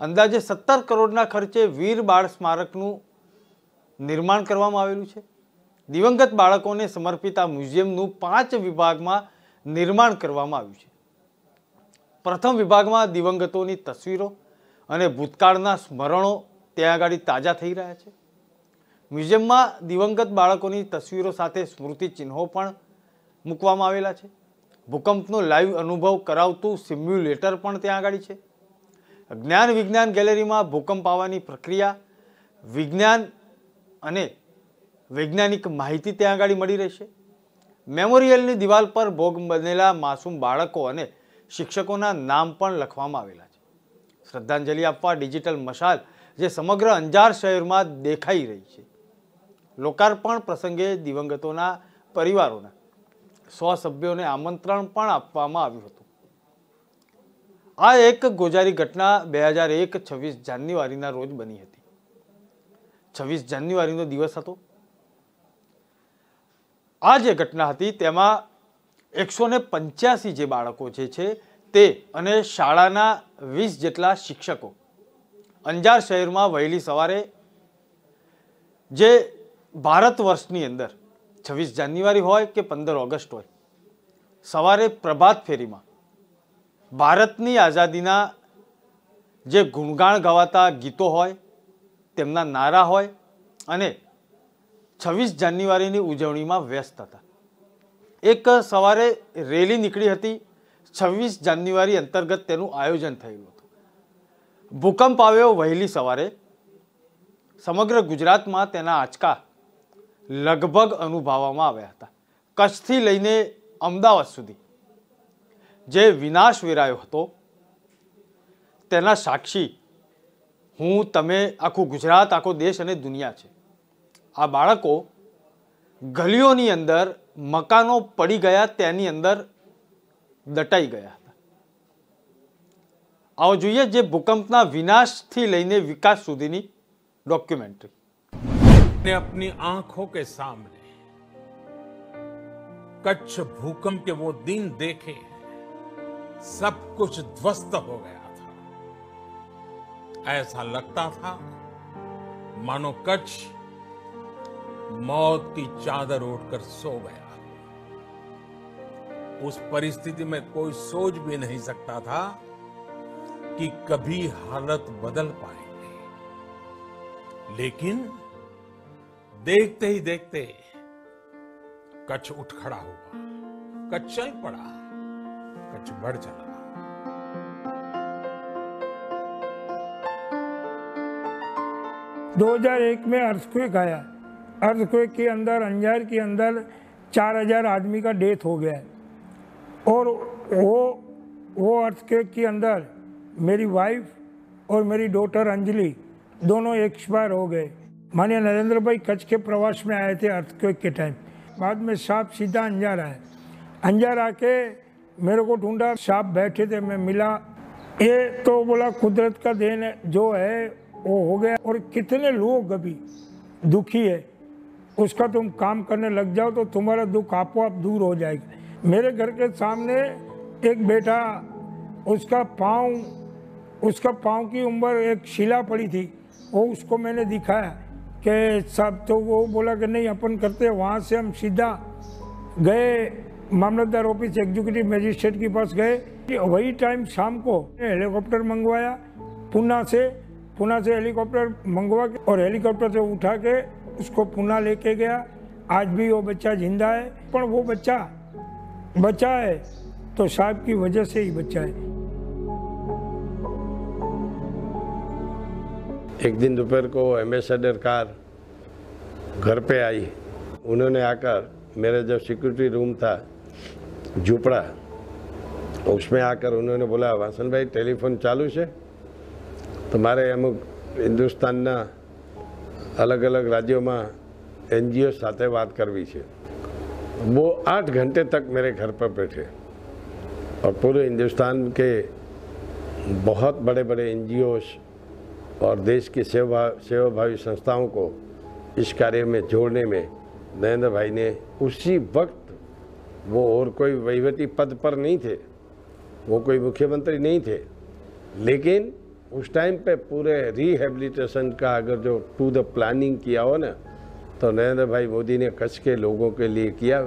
અંદાજે 17 કરોડના ખર્ચે વીર બાળ સ્મારકનું નિર્માણ કરવામાં આવેલું છે. દિવંગત બાળકોને સમર્પિત આ મ્યુઝિયમનું 5 વિભાગમાં નિર્માણ કરવામાં આવ્યું છે. પ્રથમ વિભાગમાં દિવંગતોની તસવીરો અને ભૂતકાળના સ્મરણો ત્યાં આગળ તાજા થઈ રહ્યા છે. મ્યુઝિયમમાં દિવંગત બાળકોની તસવીરો સાથે સ્મૃતિ ચિહ્નો પણ મૂકવામાં આવેલા છે. ભૂકંપનો લાઈવ અનુભવ કરાવતું સિમ્યુલેટર પણ ત્યાં આગળ છે. જ્ઞાન વિજ્ઞાન ગેલેરીમાં ભૂકંપ આવવાની પ્રક્રિયા, વિજ્ઞાન અને વૈજ્ઞાનિક માહિતી ત્યાં આગળ મળી રહેશે। મેમોરિયલની દિવાલ પર ભોગ બનેલા માસૂમ બાળકો અને શિક્ષકોના નામ પણ લખવામાં આવેલા છે। શ્રદ્ધાંજલિ આપવા ડિજિટલ મશાલ જે સમગ્ર અંજાર શહેરમાં દેખાઈ રહી છે। લોકાર્પણ પ્રસંગે દિવંગતોના પરિવારોના 100 સભ્યોને આમંત્રણ પણ આપવામાં આવ્યું હતું। આ એક ગોજારી ઘટના 2001 26 જાન્યુઆરીના રોજ બની હતી। 26 જાન્યુઆરીનો દિવસ હતો। આ જે ઘટના હતી તેમાં 185 જે બાળકો જે છે તે અને શાળાના 20 જેટલા શિક્ષકો અંજાર શહેરમાં વહેલી સવારે જે ભારત વર્ષની અંદર 26 જાન્યુઆરી હોય કે 15 ઓગસ્ટ હોય, સવારે પ્રભાત ફેરીમાં ભારતની આઝાદીના જે ગુણગાન ગવાતા ગીતો હોય, તેમના નારા હોય અને 26 જાન્યુઆરીની ઉજવણીમાં વ્યસ્ત હતા। એક સવારે રેલી નીકળી હતી। 26 જાન્યુઆરી અંતર્ગત તેનું આયોજન થયેલું હતું। ભૂકંપ આવ્યો વહેલી સવારે। સમગ્ર ગુજરાતમાં તેના આંચકા લગભગ અનુભવવામાં આવ્યા હતા। કચ્છથી લઈને અમદાવાદ સુધી જે વિનાશ વેરાયો હતો તેના સાક્ષી હું, તમે, આખું ગુજરાત, આખો દેશ અને દુનિયા છે। આ બાળકો ગલીઓની અંદર મકાનો પડી ગયા તેની અંદર દટાઈ ગયા હતા। આવો જોઈએ જે ભૂકંપના વિનાશથી લઈને વિકાસ સુધીની ડોક્યુમેન્ટરી। ने अपनी आंखों के सामने कच्छ भूकंप के वो दिन देखे, सब कुछ ध्वस्त हो गया था। ऐसा लगता था मानो कच्छ मौत की चादर ओढ़कर सो गया। उस परिस्थिति में कोई सोच भी नहीं सकता था कि कभी हालत बदल पाएंगे, लेकिन देखते ही देखते कच्छ उठ खड़ा हुआ, कच्छ चल पड़ा, कच्छ बढ़ चला। 2001 में अर्थक्वेक आया। अर्थक्वेक के अंदर अंजार के अंदर 4000 आदमी का डेथ हो गया और वो अर्थक्वेक के अंदर मेरी वाइफ और मेरी डॉटर अंजलि दोनों एक्सपायर हो गए। माननीय नरेंद्र भाई कच्छ के प्रवास में आए थे अर्थक्वेक के टाइम। बाद में साहब सीधा अंजार आए। अंजार आके मेरे को ढूंढा, साहब बैठे थे, मैं मिला। ये तो बोला कुदरत का देन जो है वो हो गया। और कितने लोग अभी दुखी है, उसका तुम काम करने लग जाओ तो तुम्हारा दुख आपो आप दूर हो जाएगा। मेरे घर के सामने एक बेटा, उसका पाँव की उम्र एक शिला पड़ी थी, वो उसको मैंने दिखाया कि सब, तो वो बोला कि नहीं अपन करते। वहाँ से हम सीधा गए मामलतदार ऑफिस, एग्जीक्यूटिव मजिस्ट्रेट के पास गए। वही टाइम शाम को हेलीकॉप्टर मंगवाया पुणे से हेलीकॉप्टर मंगवा के और हेलीकॉप्टर से उठा के उसको पुणे लेके गया। आज भी वो बच्चा जिंदा है, पर वो बच्चा बचा है तो साहब की वजह से ही बचा है। एक दिन दोपहर को एम्बेसडर कार घर पे आई। उन्होंने आकर मेरा जो सिक्योरिटी रूम था झूपड़ा, उसमें आकर उन्होंने बोला, वासन भाई टेलीफोन चालू है, તમારે અમુક હિન્દુસ્તાનના अलग अलग राज्यों में NGO साथे बात करवी है। वो 8 घंटे तक मेरे घर पर बैठे और पूरे हिंदुस्तान के बहुत बड़े बड़े NGOs और देश की सेवाभावी संस्थाओं को इस कार्य में जोड़ने में नरेंद्र भाई ने उसी वक्त, वो और कोई वहीवटी पद पर नहीं थे, वो कोई मुख्यमंत्री नहीं थे, लेकिन उस टाइम पे पूरे रिहेबिलिटेशन का अगर जो टू द प्लानिंग किया हो ना, तो नरेंद्र भाई मोदी ने कच्छ के लोगों के लिए किया।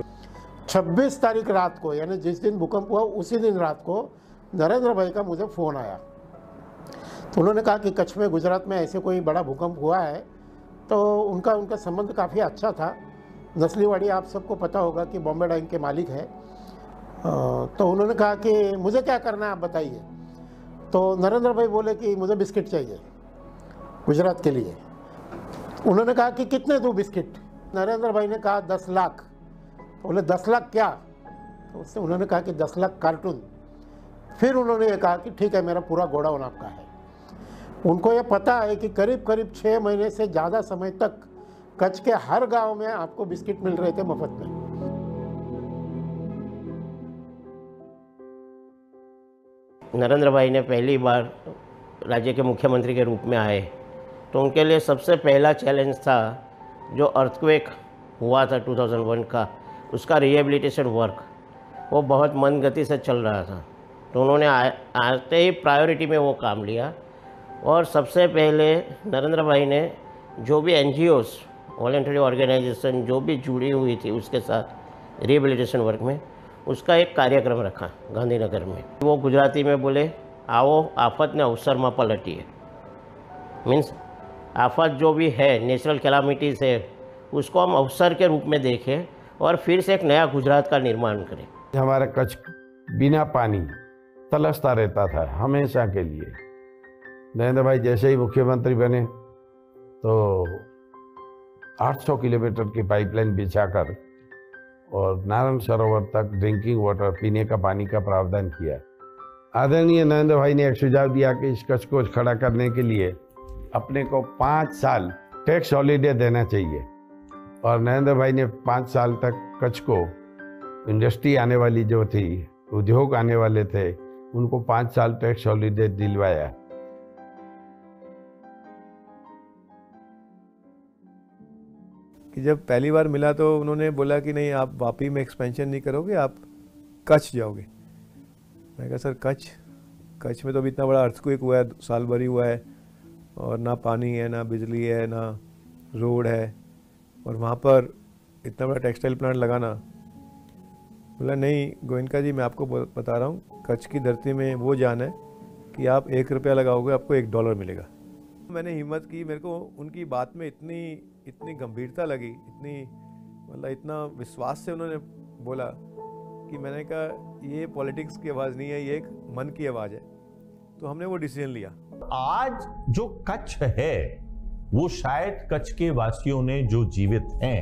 26 तारीख रात को, यानी जिस दिन भूकंप हुआ उसी दिन रात को नरेंद्र भाई का मुझे फ़ोन आया। तो उन्होंने कहा कि कच्छ में, गुजरात में ऐसे कोई बड़ा भूकंप हुआ है। तो उनका संबंध काफ़ी अच्छा था। नस्लीवाड़ी आप सबको पता होगा कि बॉम्बे डाइंग के मालिक है। तो उन्होंने कहा कि मुझे क्या करना है आप बताइए। तो नरेंद्र भाई बोले कि मुझे बिस्किट चाहिए गुजरात के लिए। उन्होंने कहा कि कितने दूं बिस्किट? नरेंद्र भाई ने कहा 10 लाख। बोले 10 लाख क्या? तो उससे उन्होंने कहा कि 10 लाख कार्टून। फिर उन्होंने ये कहा कि ठीक है, मेरा पूरा गोडाउन आपका है। उनको ये पता है कि करीब करीब 6 महीने से ज़्यादा समय तक कच्छ के हर गांव में आपको बिस्किट मिल रहे थे मुफ्त में। नरेंद्र भाई ने पहली बार राज्य के मुख्यमंत्री के रूप में आए तो उनके लिए सबसे पहला चैलेंज था जो अर्थक्वेक हुआ था 2001 का, उसका रिहेबिलिटेशन वर्क वो बहुत मंद गति से चल रहा था। तो उन्होंने आते ही प्रायोरिटी में वो काम लिया और सबसे पहले नरेंद्र भाई ने जो भी NGOs वॉलंटरी ऑर्गेनाइजेशन जो भी जुड़ी हुई थी उसके साथ रिहेबिलिटेशन वर्क में, उसका एक कार्यक्रम रखा गांधीनगर में। वो गुजराती में बोले, आओ आफत ने अवसर में पलटिए। मीन्स आफत जो भी है, नेचुरल कैलामिटीज़ है, उसको हम अवसर के रूप में देखें और फिर से एक नया गुजरात का निर्माण करें। हमारा कच्छ बिना पानी तलसता रहता था हमेशा के लिए। नरेंद्र भाई जैसे ही मुख्यमंत्री बने तो 800 किलोमीटर की पाइपलाइन बिछाकर और नारायण सरोवर तक ड्रिंकिंग वाटर, पीने का पानी का प्रावधान किया। आदरणीय नरेंद्र भाई ने एक सुझाव दिया कि इस कच्छ को खड़ा करने के लिए अपने को 5 साल टैक्स हॉलीडे देना चाहिए। और नरेंद्र भाई ने 5 साल तक कच्छ को इंडस्ट्री आने वाली जो थी, उद्योग आने वाले थे, उनको 5 साल टैक्स हॉलीडे दिलवाया। कि जब पहली बार मिला तो उन्होंने बोला कि नहीं, आप वापी में एक्सपेंशन नहीं करोगे, आप कच्छ जाओगे। मैं कहा सर कच्छ में तो अभी इतना बड़ा अर्थक्वेक हुआ है, साल भर ही हुआ है और ना पानी है, ना बिजली है, ना रोड है, और वहाँ पर इतना बड़ा टेक्सटाइल प्लांट लगाना। बोला नहीं गोयनका जी, मैं आपको बता रहा हूँ, कच्छ की धरती में वो जान है कि आप 1 रुपया लगाओगे आपको $1 मिलेगा। मैंने हिम्मत की, मेरे को उनकी बात में इतनी गंभीरता लगी, इतना विश्वास से उन्होंने बोला कि मैंने कहा ये पॉलिटिक्स की आवाज़ नहीं है, ये एक मन की आवाज़ है। तो हमने वो डिसीजन लिया। आज जो कच्छ है वो शायद कच्छ के वासियों ने जो जीवित हैं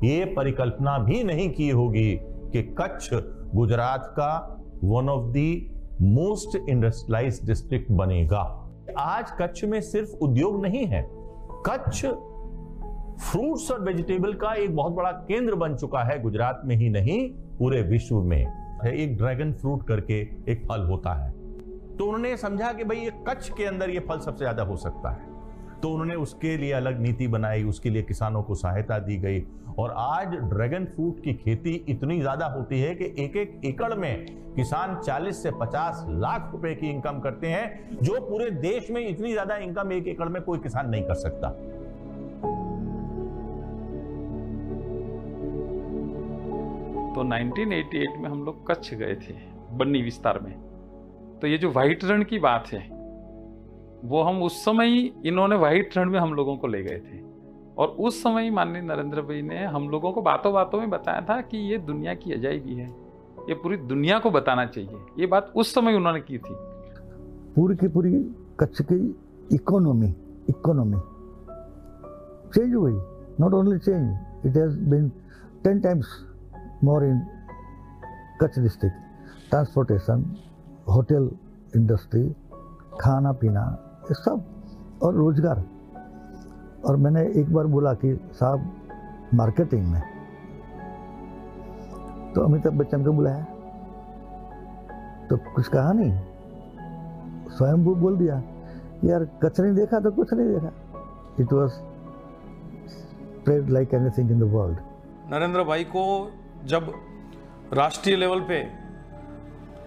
ये परिकल्पना भी नहीं की होगी कि कच्छ गुजरात का one of the most industrialised district बनेगा। आज कच्छ में सिर्फ उद्योग नहीं है, कच्छ फ्रूट्स और वेजिटेबल का एक बहुत बड़ा केंद्र बन चुका है, गुजरात में ही नहीं पूरे विश्व में। एक ड्रैगन फ्रूट करके एक फल होता है, तो उन्होंने समझा कि भाई ये कच्छ के अंदर ये फल सबसे ज्यादा हो सकता है, तो उन्होंने उसके लिए अलग नीति बनाई, उसके लिए किसानों को सहायता दी गई। और आज ड्रैगन फ्रूट की खेती इतनी ज्यादा होती है कि एक एकड़ में किसान 40 से 50 लाख रुपए की इनकम करते हैं, जो पूरे देश में इतनी ज्यादा इनकम 1 एकड़ में कोई किसान नहीं कर सकता। तो 1988 में हम लोग कच्छ गए थे, बन्नी विस्तार में। तो ये जो व्हाइट रण की बात है वो हम उस समय ही, इन्होंने व्हाइट रण में हम लोगों को ले गए थे और उस समय ही माननीय नरेंद्र भाई ने हम लोगों को बातों बातों में बताया था कि ये दुनिया की अजायबी है, ये पूरी दुनिया को बताना चाहिए। ये बात उस समय उन्होंने की थी। पूरी की पूरी कच्छ की इकोनॉमी चेंज हुई, not only change, it has been 10 times more in Kutch district. Transportation, hotel industry, खाना पीना, ये सब, और रोजगार। और मैंने एक बार बोला कि साहब मार्केटिंग में, तो अमिताभ बच्चन को बुलाया तो कुछ कहा नहीं, स्वयं वो बोल दिया यार कच्छ नहीं देखा तो कुछ नहीं देखा। It was spread like anything in the world. Narendra भाई को जब राष्ट्रीय लेवल पे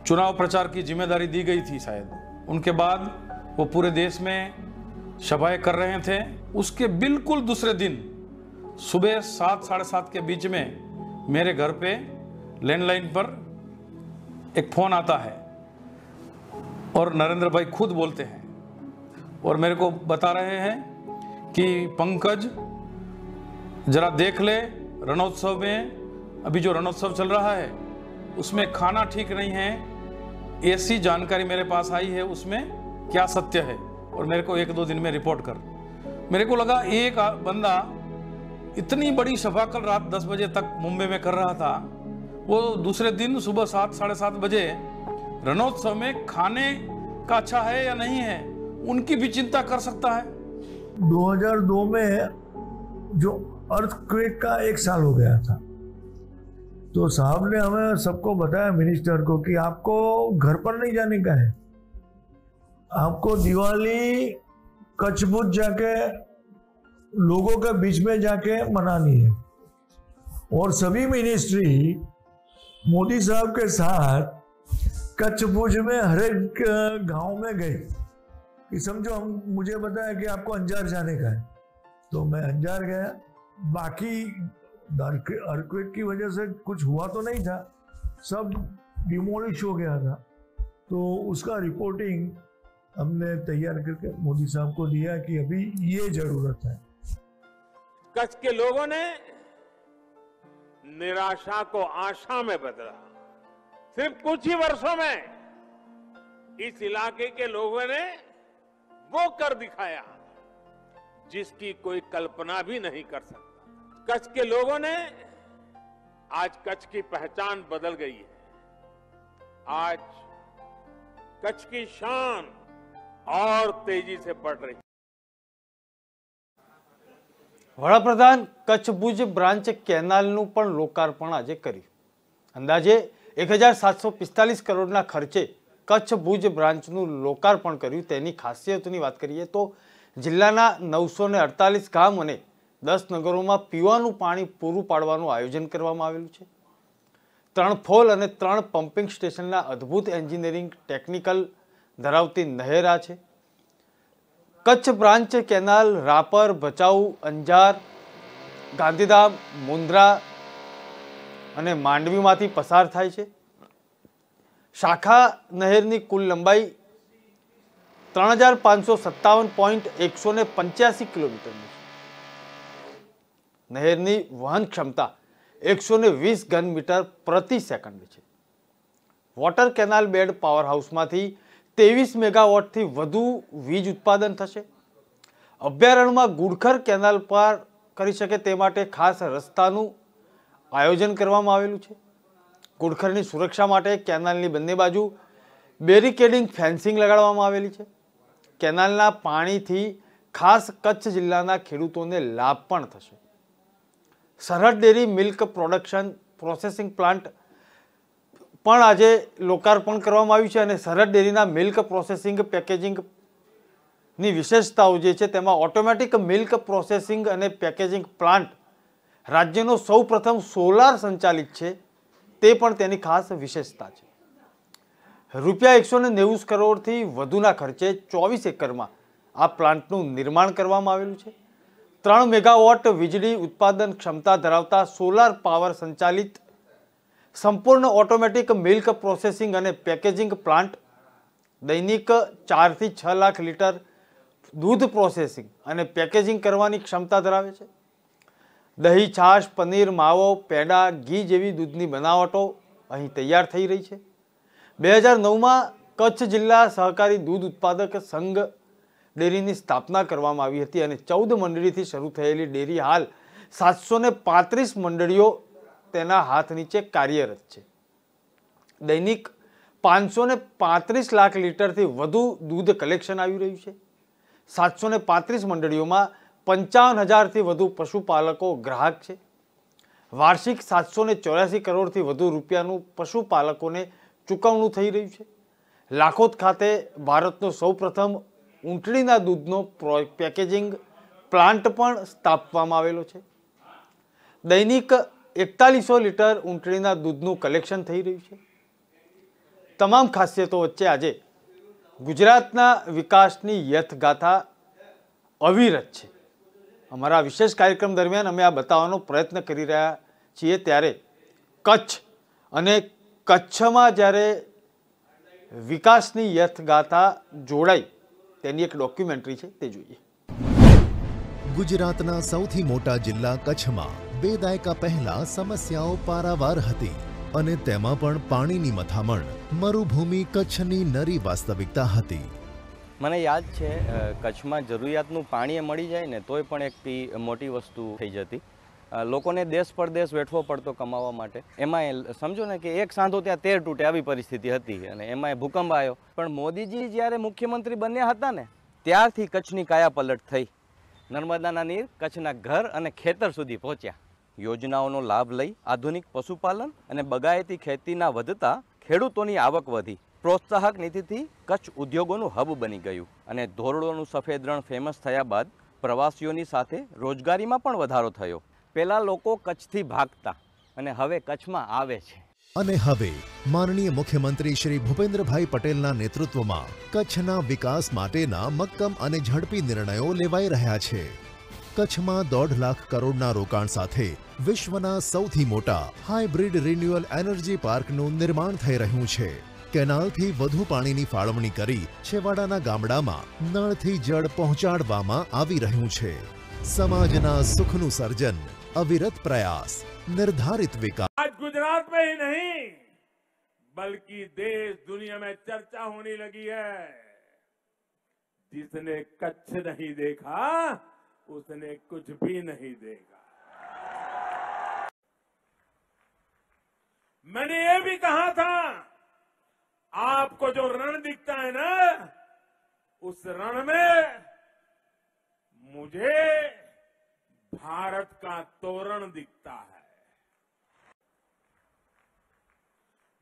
चुनाव प्रचार की जिम्मेदारी दी गई थी, शायद उनके बाद वो पूरे देश में सभाएं कर रहे थे। उसके बिल्कुल दूसरे दिन सुबह 7 साढ़े 7 के बीच में मेरे घर पे लैंडलाइन पर एक फ़ोन आता है और नरेंद्र भाई खुद बोलते हैं और मेरे को बता रहे हैं कि पंकज जरा देख ले, रणोत्सव में अभी जो रणोत्सव चल रहा है उसमें खाना ठीक नहीं है, ऐसी जानकारी मेरे पास आई है, उसमें क्या सत्य है, और मेरे को 1-2 दिन में रिपोर्ट कर। मेरे को लगा एक बंदा इतनी बड़ी सभा कल रात 10 बजे तक मुंबई में कर रहा था, वो दूसरे दिन सुबह 7 साढ़े 7 बजे रणोत्सव में खाने का अच्छा है या नहीं है उनकी भी चिंता कर सकता है। 2002 में जो अर्थक्वेक का 1 साल हो गया था, तो साहब ने हमें सबको बताया, मिनिस्टर को, कि आपको घर पर नहीं जाने का है, आपको दिवाली कच्छ भुज जाके लोगों के बीच में जाके मनानी है। और सभी मिनिस्ट्री मोदी साहब के साथ कच्छ भुज में हर एक गांव में गए कि समझो मुझे बताया कि आपको अंजार जाने का है, तो मैं अंजार गया। बाकी अर्थक्वेक की वजह से कुछ हुआ तो नहीं था, सब डिमोलिश हो गया था, तो उसका रिपोर्टिंग हमने तैयार करके मोदी साहब को दिया कि अभी ये जरूरत है। कच्छ के लोगों ने निराशा को आशा में बदला। सिर्फ कुछ ही वर्षों में इस इलाके के लोगों ने वो कर दिखाया जिसकी कोई कल्पना भी नहीं कर सकता। कच्छ के लोगों ने आज कच्छ की पहचान बदल गई है। आज कच्छ की शान और तेजी से बढ़ रही है। વડાપ્રધાન કચ્છ ભુજ બ્રાન્ચ કેનાલનું પણ લોકાર્પણ આજે કર્યું। અંદાજે 1745 કરોડના ખર્ચે કચ્છ ભુજ બ્રાન્ચનું લોકાર્પણ કર્યું। તેની ખાસિયતોની વાત કરીએ તો જિલ્લાના 948 ગામ અને 10 નગરોમાં પીવાનું પાણી પૂરું પાડવાનું આયોજન કરવામાં આવેલું છે। 3 ફોલ અને 3 પમ્પિંગ સ્ટેશનના અદ્ભુત એન્જિનિયરિંગ ટેકનિકલ ધરાવતી નહેર આ છે। કચ્છ બ્રાન્ચ કેનાલ રાપર, ભચાઉ, અંજાર, ગાંધીધામ, મુન્દ્રા અને માંડવીમાંથી પસાર થાય છે। શાખા નહેરની કુલ લંબાઈ 3557.185 કિલોમીટરની છે। નહેરની વહન ક્ષમતા 120 ઘન મીટર પ્રતિ સેકન્ડ છે। વોટર કેનાલ બેડ પાવર હાઉસમાંથી 23 મેગાવોટથી વધુ વીજ ઉત્પાદન થશે। અભયારણ્યમાં ગુડખર કેનાલ પાર કરી શકે તે માટે ખાસ રસ્તાનું આયોજન કરવામાં આવેલું છે। ગુડખરની સુરક્ષા માટે કેનાલની બંને બાજુ બેરિકેડિંગ ફેન્સિંગ લગાડવામાં આવેલી છે। કેનાલના પાણીથી ખાસ કચ્છ જિલ્લાના ખેડૂતોને લાભ પણ થશે। સરહદ dairy milk production processing plant પણ આજે લોકાર્પણ કરવામાં આવ્યું છે અને સરહદ ડેરીના મિલ્ક પ્રોસેસિંગ પેકેજિંગની વિશેષતાઓ જે છે તેમાં ઓટોમેટિક મિલ્ક પ્રોસેસિંગ અને પેકેજિંગ પ્લાન્ટ રાજ્યનો સૌપ્રથમ સોલાર સંચાલિત છે, તે પણ તેની ખાસ વિશેષતા છે। રૂપિયા 190 કરોડથી વધુના ખર્ચે 24 એકરમાં આ પ્લાન્ટનું નિર્માણ કરવામાં આવેલું છે। 3 મેગાવોટ વીજળી ઉત્પાદન ક્ષમતા ધરાવતા સોલાર પાવર સંચાલિત સંપૂર્ણ ઓટોમેટિક મિલ્ક પ્રોસેસિંગ અને પેકેજિંગ પ્લાન્ટ દૈનિક 4 થી 6 લાખ લીટર દૂધ પ્રોસેસિંગ અને પેકેજિંગ કરવાની ક્ષમતા ધરાવે છે। દહીં, છાશ, પનીર, માવો, પેડા, ઘી જેવી દૂધની બનાવટો અહીં તૈયાર થઈ રહી છે। 2009માં કચ્છ જિલ્લા સહકારી દૂધ ઉત્પાદક સંઘ ડેરીની સ્થાપના કરવામાં આવી હતી અને 14 મંડળીથી શરૂ થયેલી ડેરી હાલ 735 મંડળીઓ તેના હાથ નીચે કાર્યરત છે। દૈનિક 535 લાખ લીટરથી વધુ દૂધ કલેક્શન આવી રહ્યું છે। 735 મંડળીઓમાં 55,000થી વધુ પશુપાલકો ગ્રાહક છે। વાર્ષિક 784 કરોડથી વધુ રૂપિયાનું પશુપાલકોને ચૂકવણું થઈ રહ્યું છે। લાખોદ ખાતે ભારતનો સૌપ્રથમ ઊંટડીના દૂધનો પેકેજિંગ પ્લાન્ટ પણ સ્થાપવામાં આવેલો છે। દૈનિક 4100 લીટર ઊંટડીના દૂધનું કલેક્શન થઈ રહ્યું છે। તમામ ખાસિયતો વચ્ચે આજે ગુજરાતના વિકાસની યથગાથા અવિરત છે। અમારા વિશેષ કાર્યક્રમ દરમિયાન અમે આ બતાવવાનો પ્રયત્ન કરી રહ્યા છીએ ત્યારે કચ્છ અને કચ્છમાં જ્યારે વિકાસની યથગાથા જોડાઈ તેની એક ડોક્યુમેન્ટરી છે તે જોઈએ। ગુજરાતના સૌથી મોટા જિલ્લા કચ્છમાં 2 દાયકા પહેલા સમસ્યાઓ પારાવાર હતી અને તેમાં પણ પાણીની મથામણ મરુભૂમિ કચ્છની નરી વાસ્તવિકતા હતી। મને યાદ છે કચ્છમાં જરૂરિયાતનું પાણી મળી જાય ને તોય પણ એક મોટી વસ્તુ થઈ જતી. લોકોને દેશ પરદેશ વેઠવો પડતો કમાવા માટે. એમાં સમજો ને કે એક સાંધો ત્યાં 13 તૂટે આવી પરિસ્થિતિ હતી અને એમાં ભૂકંપ આવ્યો. પણ મોદીજી જ્યારે મુખ્યમંત્રી બન્યા હતા ને ત્યારથી કચ્છની કાયાપલટ થઈ. નર્મદાના નીર કચ્છના ઘર અને ખેતર સુધી પહોંચ્યા. યોજનાઓનો લાભ લઈ આધુનિક પશુપાલન અને બગાયતી ખેતીના વધતા ખેડૂતોની આવક વધી. પ્રોત્સાહક નીતિથી કચ્છ ઉદ્યોગોનું હબ બની ગયું અને ધોરડોનું સફેદ રણ ફેમસ થયા બાદ પ્રવાસીઓની સાથે રોજગારીમાં પણ વધારો થયો. પહેલા લોકો કચ્છથી ભાગતા અને હવે કચ્છમાં આવે છે. અને હવે માનનીય મુખ્યમંત્રી શ્રી ભૂપેન્દ્રભાઈ પટેલના નેતૃત્વમાં કચ્છના વિકાસ માટેના મક્કમ અને ઝડપી નિર્ણયો લેવાઈ રહ્યા છે. કચ્છમાં 1.5 લાખ કરોડના રોકાણ સાથે વિશ્વના સૌથી મોટા હાઇબ્રિડ રિન્યુઅલ એનર્જી પાર્કનું નિર્માણ થઈ રહ્યું છે. કેનાલથી વધુ પાણીની ફાળવણી કરી છેવાડાના ગામડામાં નળથી જળ પહોંચાડવામાં આવી રહ્યું છે. સમાજના સુખનું સર્જન, अविरत प्रयास, निर्धारित विकास. आज गुजरात में ही नहीं बल्कि देश दुनिया में चर्चा होने लगी है. जिसने कच्छ नहीं देखा उसने कुछ भी नहीं देखा. मैंने ये भी कहा था आपको जो रण दिखता है ना उस रण में मुझे भारत का तोरण दिखता है.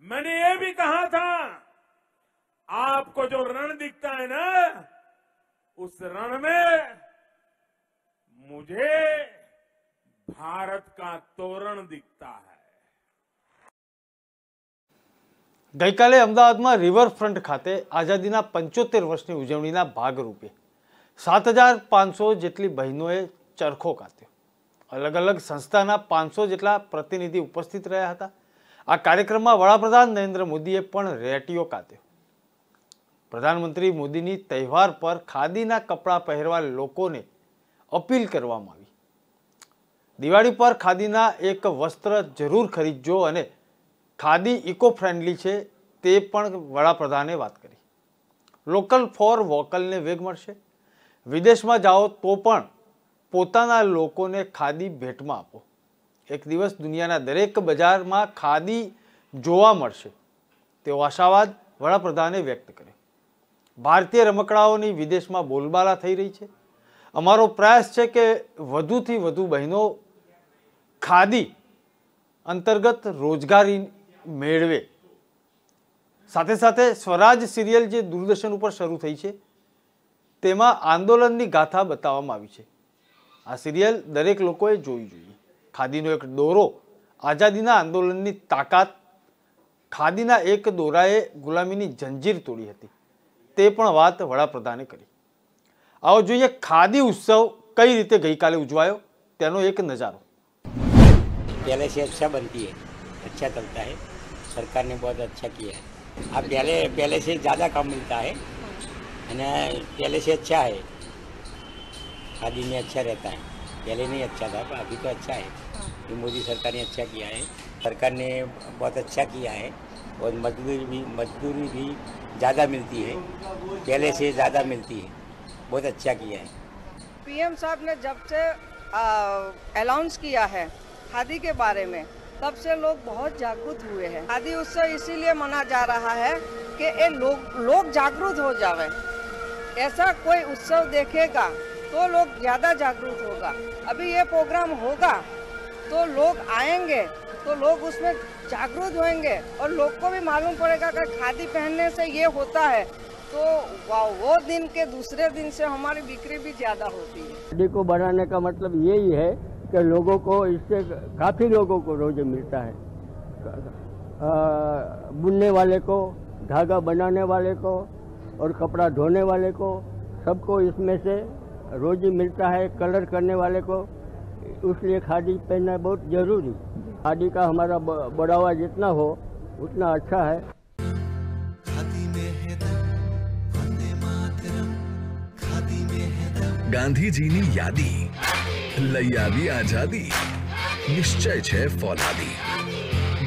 मैंने ये भी कहा था आपको जो रण दिखता है ना उस रण में मुझे भारत का तोरण दिखता है. ગઈકાલે અમદાવાદમાં રિવરફ્રન્ટ ખાતે આઝાદીના 75 વર્ષની ઉજવણીના ભાગરૂપે 7500 જેટલી બહેનોએ ચરખો કાત્યો. અલગ અલગ સંસ્થાના 500 જેટલા પ્રતિનિધિ ઉપસ્થિત રહ્યા હતા. આ કાર્યક્રમમાં વડાપ્રધાન નરેન્દ્ર મોદીએ પણ રેટીઓ કાત્યો. પ્રધાનમંત્રી મોદીની તહેવાર પર ખાદીના કપડાં પહેરવા લોકોને અપીલ કરવામાં આવી. દિવાળી પર ખાદીના એક વસ્ત્ર જરૂર ખરીદજો અને ખાદી ઇકો ફ્રેન્ડલી છે તે પણ વડાપ્રધાને વાત કરી. લોકલ ફોર વોકલને વેગ મળશે. વિદેશમાં જાઓ તો પણ પોતાના લોકોને ખાદી ભેટમાં આપો. એક દિવસ દુનિયાના દરેક બજારમાં ખાદી જોવા મળશે તેવો આશાવાદ વડાપ્રધાને વ્યક્ત કર્યો. ભારતીય રમકડાઓની વિદેશમાં બોલબાલા થઈ રહી છે. અમારો પ્રયાસ છે કે વધુથી વધુ બહેનો ખાદી અંતર્ગત રોજગારી મેળવે. સાથે સાથે સ્વરાજ સિરિયલ જે દૂરદર્શન ઉપર શરૂ થઈ છે તેમાં આંદોલનની ગાથા બતાવવામાં આવી છે. આ સિરિયલ દરેક લોકોએ જોવી જોઈએ. ખાદીનો એક દોરો આઝાદીના આંદોલનની તાકાત. ખાદીના એક દોરાએ ગુલામીની જંજીર તોડી હતી તે પણ વાત વડાપ્રધાને કરી. આવો જોઈએ ખાદી ઉત્સવ કઈ રીતે ગઈકાલે ઉજવાયો તેનો એક નજારો. पहले से अच्छा बनती है, अच्छा चलता है. सरकार ने बहुत अच्छा किया है. अब पहले से ज़्यादा काम मिलता है અને पहले से अच्छा है. खादी में अच्छा रहता है. पहले नहीं अच्छा था अभी तो अच्छा है. ये मोदी सरकार ने अच्छा किया है. सरकार ने बहुत अच्छा किया है और मजदूरी भी ज़्यादा मिलती है. पहले से ज़्यादा मिलती है. बहुत अच्छा किया है. पीएम साहब ने जब से अनाउंस किया है खादी के बारे में तब से लोग बहुत जागरूक हुए हैं. खादी उत्सव इसीलिए मना जा रहा है कि ये लोग जागरूक हो जावे. ऐसा कोई उत्सव देखेगा तो लोग ज़्यादा जागरूक होगा. अभी ये प्रोग्राम होगा तो लोग आएंगे तो लोग उसमें जागरूक होंगे और लोग को भी मालूम पड़ेगा कि खादी पहनने से ये होता है तो वो दिन के दूसरे दिन से हमारी बिक्री भी ज़्यादा होती है. खादी को बढ़ाने का मतलब यही है कि लोगों को इससे काफ़ी लोगों को रोज़ मिलता है. बुनने वाले को, धागा बनाने वाले को और कपड़ा धोने वाले को सबको इसमें से रोज़ी मिलता है. कलर करने वाले को इसलिए खादी पहनना बहुत ज़रूरी. खादी का हमारा बढ़ावा जितना हो उतना अच्छा है. ગાંધીજીની યાદી લઈ આવી આઝાદી. નિશ્ચય છે ફોલાદી.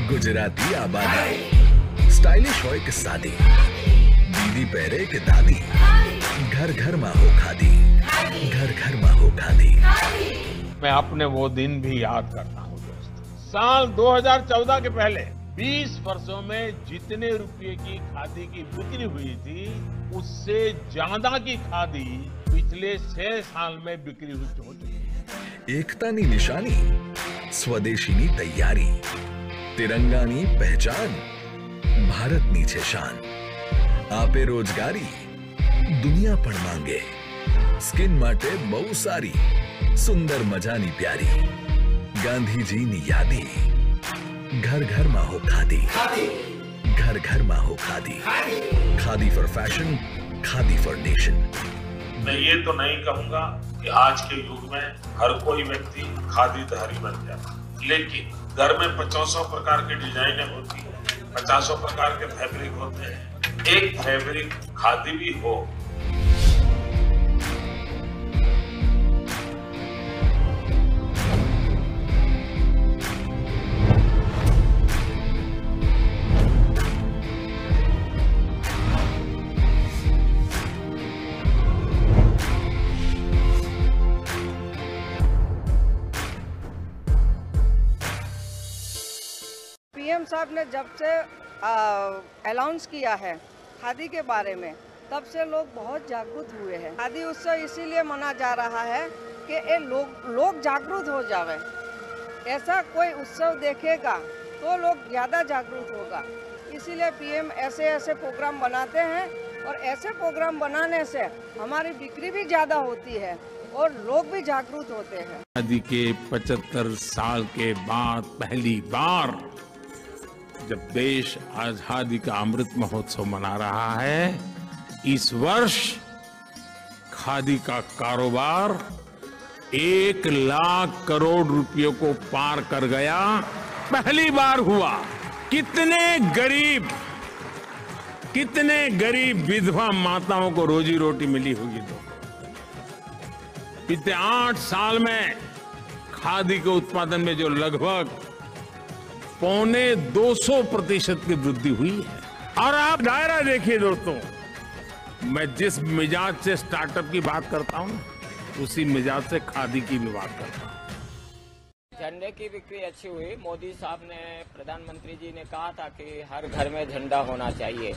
ગુજરાતી આબાદી સ્ટાઇલિશ હોય કે સાદી. દીદી પહેરે કે દાદી घर घर में हो खादी, घर घर में हो खादी। मैं अपने वो दिन भी याद करता हूँ दोस्तों। साल 2014 के पहले 20 वर्षों में जितने रुपए की खादी की बिक्री हुई थी, उससे ज्यादा की खादी पिछले 6 साल में बिक्री हो चुकी है। एकतानी निशानी, स्वदेशीनी तैयारी, तिरंगानी पहचान, भारतनी छे शान। आपे रोजगारी, दुनिया पण मांगे, स्किन माटे बहु सारी, सुंदर मजानी प्यारी, गांधीजीनी यादी, घर घर में हो खादी, घर घर में हो khadi. Khadi for fashion, khadi for nation. मैं ये तो नहीं कहूंगा कि आज के युग में हर कोई व्यक्ति खादीधारी बन जाता, लेकिन घर में 50 प्रकार की डिजाइनें होती है, 50 प्रकार के फैब्रिक होते हैं। एक फैब्रिक खादी भी हो। पीएम साहब ने जब से अनाउंस किया है खादी के बारे में, तब से लोग बहुत जागरूक हुए हैं। खादी उत्सव इसीलिए मना जा रहा है कि ये लोग जागरूक हो जावे। ऐसा कोई उत्सव देखेगा तो लोग ज़्यादा जागरूक होगा, इसीलिए पीएम ऐसे ऐसे प्रोग्राम बनाते हैं, और ऐसे प्रोग्राम बनाने से हमारी बिक्री भी ज़्यादा होती है और लोग भी जागरूक होते हैं। खादी के 75 साल के बाद पहली बार जब देश आजादी का अमृत महोत्सव मना रहा है, इस वर्ष खादी का कारोबार 1 लाख करोड़ रुपयों को पार कर गया। पहली बार हुआ। कितने गरीब विधवा माताओं को रोजी रोटी मिली होगी। तो पिछले 8 साल में खादी के उत्पादन में जो लगभग 250% की वृद्धि हुई है। और आप दायरा देखिए दोस्तों, मैं जिस मिजाज से स्टार्टअप की बात करता हूँ, उसी मिजाज से खादी की भी बात करता हूँ। झंडे की बिक्री अच्छी हुई। मोदी साहब ने, प्रधानमंत्री जी ने कहा था कि हर घर में झंडा होना चाहिए,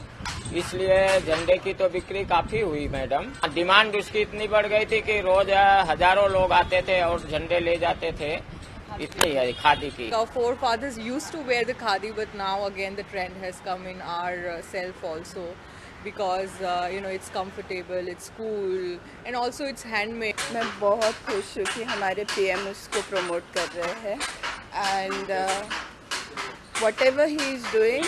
इसलिए झंडे की तो बिक्री काफी हुई मैडम। डिमांड उसकी इतनी बढ़ गई थी कि रोज हजारों लोग आते थे और झंडे ले जाते थे। इतनी है खादी की। Our forefathers used to wear the khadi, but now again the trend has come in our self also, because it's comfortable, it's cool, and also it's handmade. मैं बहुत खुश हूँ कि हमारे पीएम उसको प्रमोट कर रहे हैं, and whatever he is doing,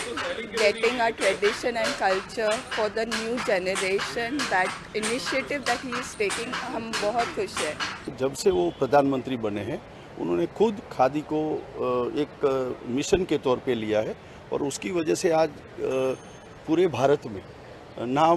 getting our tradition and culture for the new generation, that initiative that he is taking, हम बहुत खुश हैं। जब से वो प्रधानमंत्री बने हैं, उन्होंने खुद खादी को एक मिशन के तौर पे लिया है, और उसकी वजह से आज पूरे भारत में ना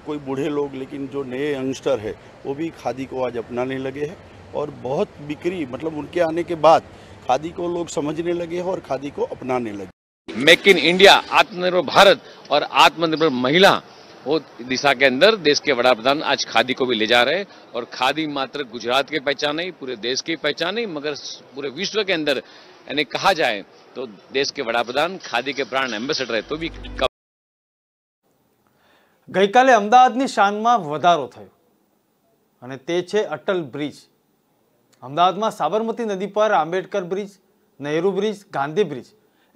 कोई बूढ़े लोग, लेकिन जो नए यंगस्टर है वो भी खादी को आज अपनाने लगे हैं, और बहुत बिक्री, मतलब उनके आने के बाद खादी को लोग समझने लगे हैं और खादी को अपनाने लगे। मेक इन इंडिया, आत्मनिर्भर भारत और आत्मनिर्भर महिला, वो दिशा के अंदर देश के वड़ा प्रधान आज खादी को भी ले जा रहे हैं। और खादी मात्र गुजरात की पहचान नहीं, पूरे देश की पहचान नहीं, मगर पूरे विश्व के अंदर यानी कहा जाए तो देश के वड़ा प्रधान खादी के ब्रांड एम्बेसडर है। तो भी ગઈકાલે અમદાવાદની શાનમાં વધારો થયો અને તે છે અટલ બ્રિજ। અમદાવાદમાં સાબરમતી નદી પર Ambedkar bridge, Nehru bridge, Gandhi bridge,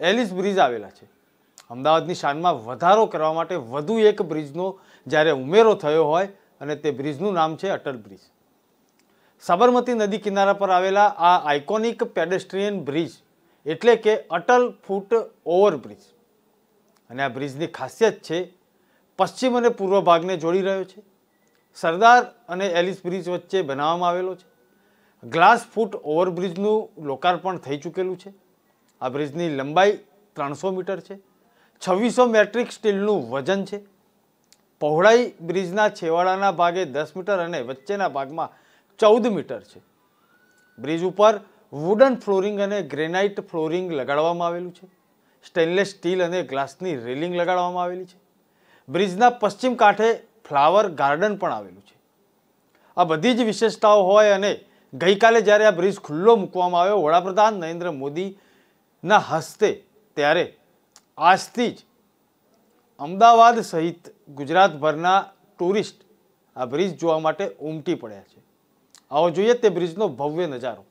Ellis bridge આવેલા છે। અમદાવાદની શાનમાં વધારો કરવા માટે વધુ એક બ્રિજનો જ્યારે ઉમેરો થયો હોય અને તે બ્રિજનું નામ છે અટલ બ્રિજ। સાબરમતી નદી કિનારા પર આવેલા આ આઇકોનિક પેડેસ્ટ્રીયન બ્રિજ એટલે કે અટલ ફૂટ ઓવરબ્રિજ, અને આ બ્રિજની ખાસિયત છે પશ્ચિમ અને પૂર્વ ભાગને જોડી રહ્યો છે। સરદાર અને એલિસ બ્રિજ વચ્ચે બનાવવામાં આવેલો છે। ગ્લાસ ફૂટ ઓવરબ્રિજનું લોકાર્પણ થઈ ચૂકેલું છે। આ બ્રિજની લંબાઈ 300 મીટર છે, 2600 મેટ્રિક સ્ટીલનું વજન છે। પહોળાઈ બ્રિજના છેવાડાના ભાગે 10 મીટર અને વચ્ચેના ભાગમાં 14 મીટર છે। બ્રિજ ઉપર વુડન ફ્લોરિંગ અને ગ્રેનાઇટ ફ્લોરિંગ લગાડવામાં આવેલું છે। સ્ટેનલેસ સ્ટીલ અને ગ્લાસની રેલિંગ લગાડવામાં આવેલી છે। બ્રિજના પશ્ચિમ કાંઠે ફ્લાવર ગાર્ડન પણ આવેલું છે। આ બધી જ વિશેષતાઓ હોય અને ગઈકાલે જ્યારે આ બ્રિજ ખુલ્લો મૂકવામાં આવ્યો વડાપ્રધાન નરેન્દ્ર મોદીના હસ્તે, ત્યારે આજથી જ અમદાવાદ સહિત ગુજરાતભરના ટુરિસ્ટ આ બ્રિજ જોવા માટે ઉમટી પડ્યા છે. આવો જોઈએ તે બ્રિજનો ભવ્ય નજારો.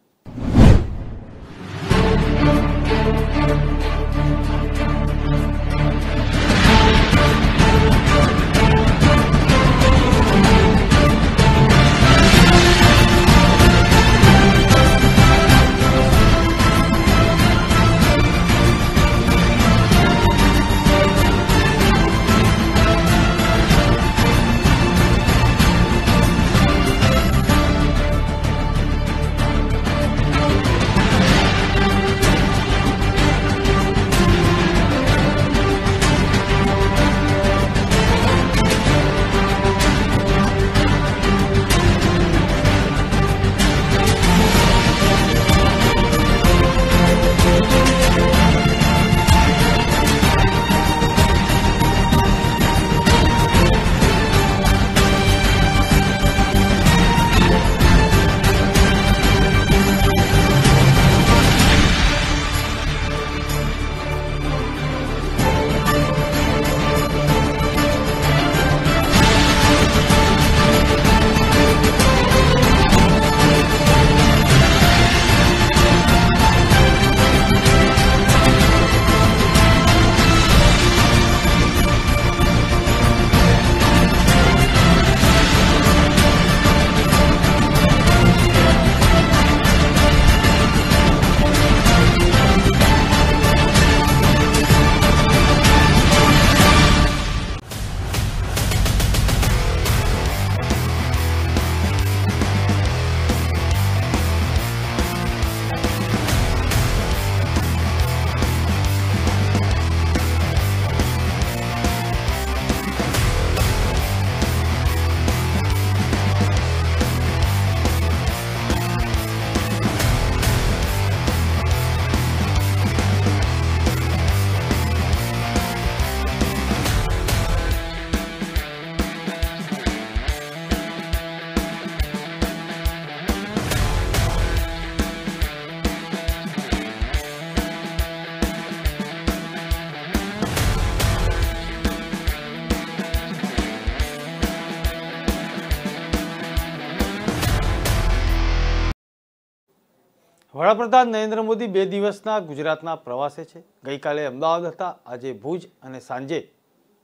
વડાપ્રધાન નરેન્દ્ર મોદી 2 દિવસના ગુજરાતના પ્રવાસે છે. ગઈકાલે અમદાવાદ હતા, આજે ભુજ અને સાંજે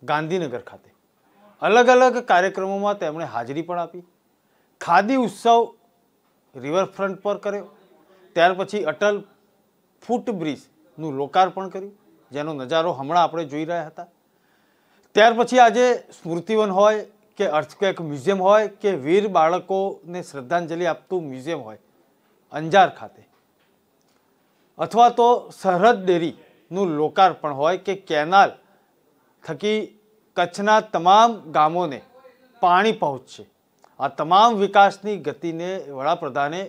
ગાંધીનગર ખાતે અલગ અલગ કાર્યક્રમોમાં તેમણે હાજરી પણ આપી. ખાદી ઉત્સવ રિવરફ્રન્ટ પર કર્યો, ત્યાર પછી અટલ ફૂટ બ્રિજનું લોકાર્પણ કર્યું, જેનો નજારો હમણાં આપણે જોઈ રહ્યા હતા. ત્યાર પછી આજે સ્મૃતિવન હોય કે અર્થક્વેક મ્યુઝિયમ હોય કે વીર બાળકોને શ્રદ્ધાંજલિ આપતું મ્યુઝિયમ હોય અંજાર ખાતે, અથવા તો સરહદ ડેરીનું લોકાર્પણ હોય કે કેનાલ થકી કચ્છના તમામ ગામોને પાણી પહોંચશે, આ તમામ વિકાસની ગતિને વડાપ્રધાને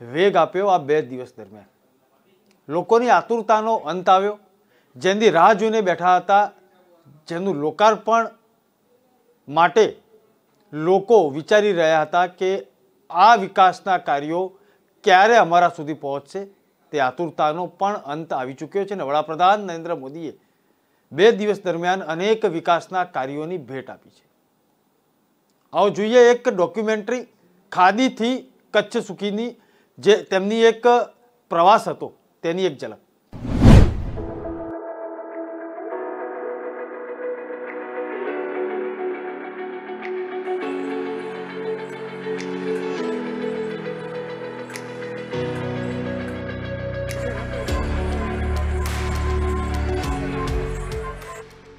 વેગ આપ્યો. આ 2 દિવસ દરમિયાન લોકોની આતુરતાનો અંત આવ્યો, જેની રાહ જોઈને બેઠા હતા, જેનું લોકાર્પણ માટે લોકો વિચારી રહ્યા હતા કે આ વિકાસના કાર્યો ક્યારે અમારા સુધી પહોંચશે. તે આતુરતાનો પણ અંત આવી ચૂક્યો છે અને વડાપ્રધાન નરેન્દ્ર મોદીએ 2 દિવસ દરમિયાન અનેક વિકાસના કાર્યોની ભેટ આપી છે. આવો જોઈએ એક ડોક્યુમેન્ટરી ખાદીથી કચ્છ સુખીની, જે તેમની એક પ્રવાસ હતો તેની એક ઝલક.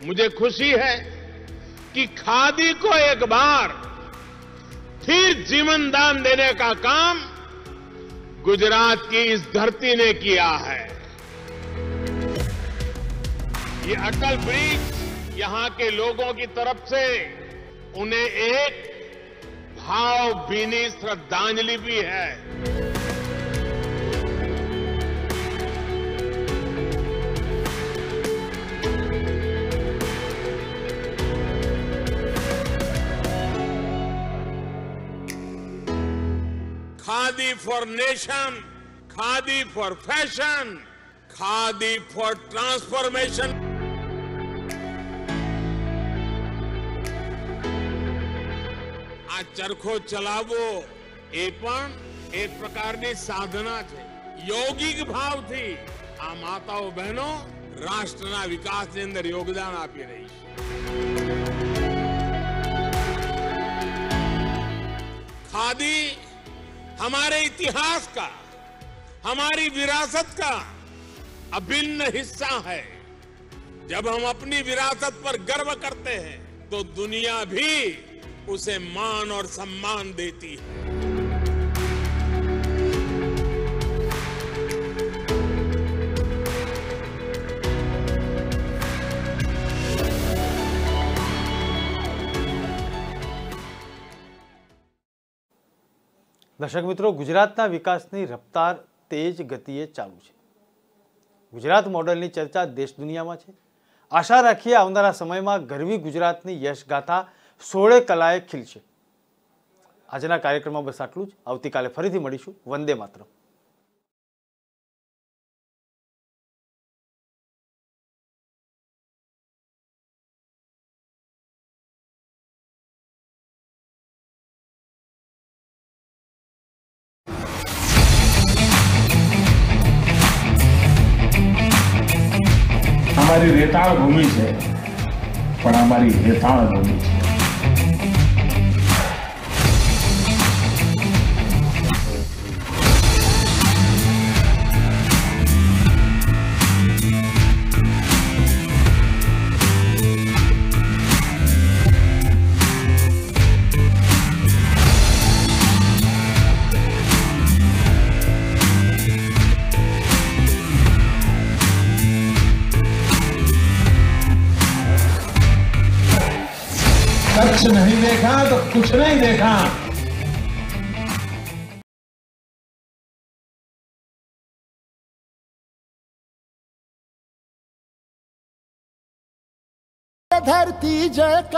मुझे खुशी है कि खादी को एक बार फिर जीवन दान देने का काम गुजरात की इस धरती ने किया है. ये अटल ब्रिज यहां के लोगों की तरफ से उन्हें एक भावभीनी श्रद्धांजलि भी है. Khadi for nation, khadi for fashion, khadi for transformation. આ ચરખો ચલાવવો એ પણ એક પ્રકારની સાધના છે, યોગિક ભાવથી આ માતાઓ બહેનો રાષ્ટ્રના વિકાસની અંદર યોગદાન આપી રહી છે। खादी हमारे इतिहास का, हमारी विरासत का अभिन्न हिस्सा है। जब हम अपनी विरासत पर गर्व करते हैं तो दुनिया भी उसे मान और सम्मान देती है। દર્શક મિત્રો, ગુજરાતના વિકાસની રફતાર તેજ ગતિએ ચાલુ છે। ગુજરાત મોડલની ચર્ચા દેશ દુનિયામાં છે। આશા રાખીએ આવનારા સમયમાં ગરવી ગુજરાતની યશગાથા 16 કલાએ ખીલશે। આજના કાર્યક્રમમાં બસ આટલું જ। આવતીકાલે ફરીથી મળીશું। વંદે માતરમ। हमारी रेताड़ भूमि है, पर हमारी रेताड़ भूमि है। कच्छ नहीं देखा तो कुछ नहीं देखा। धरती जय का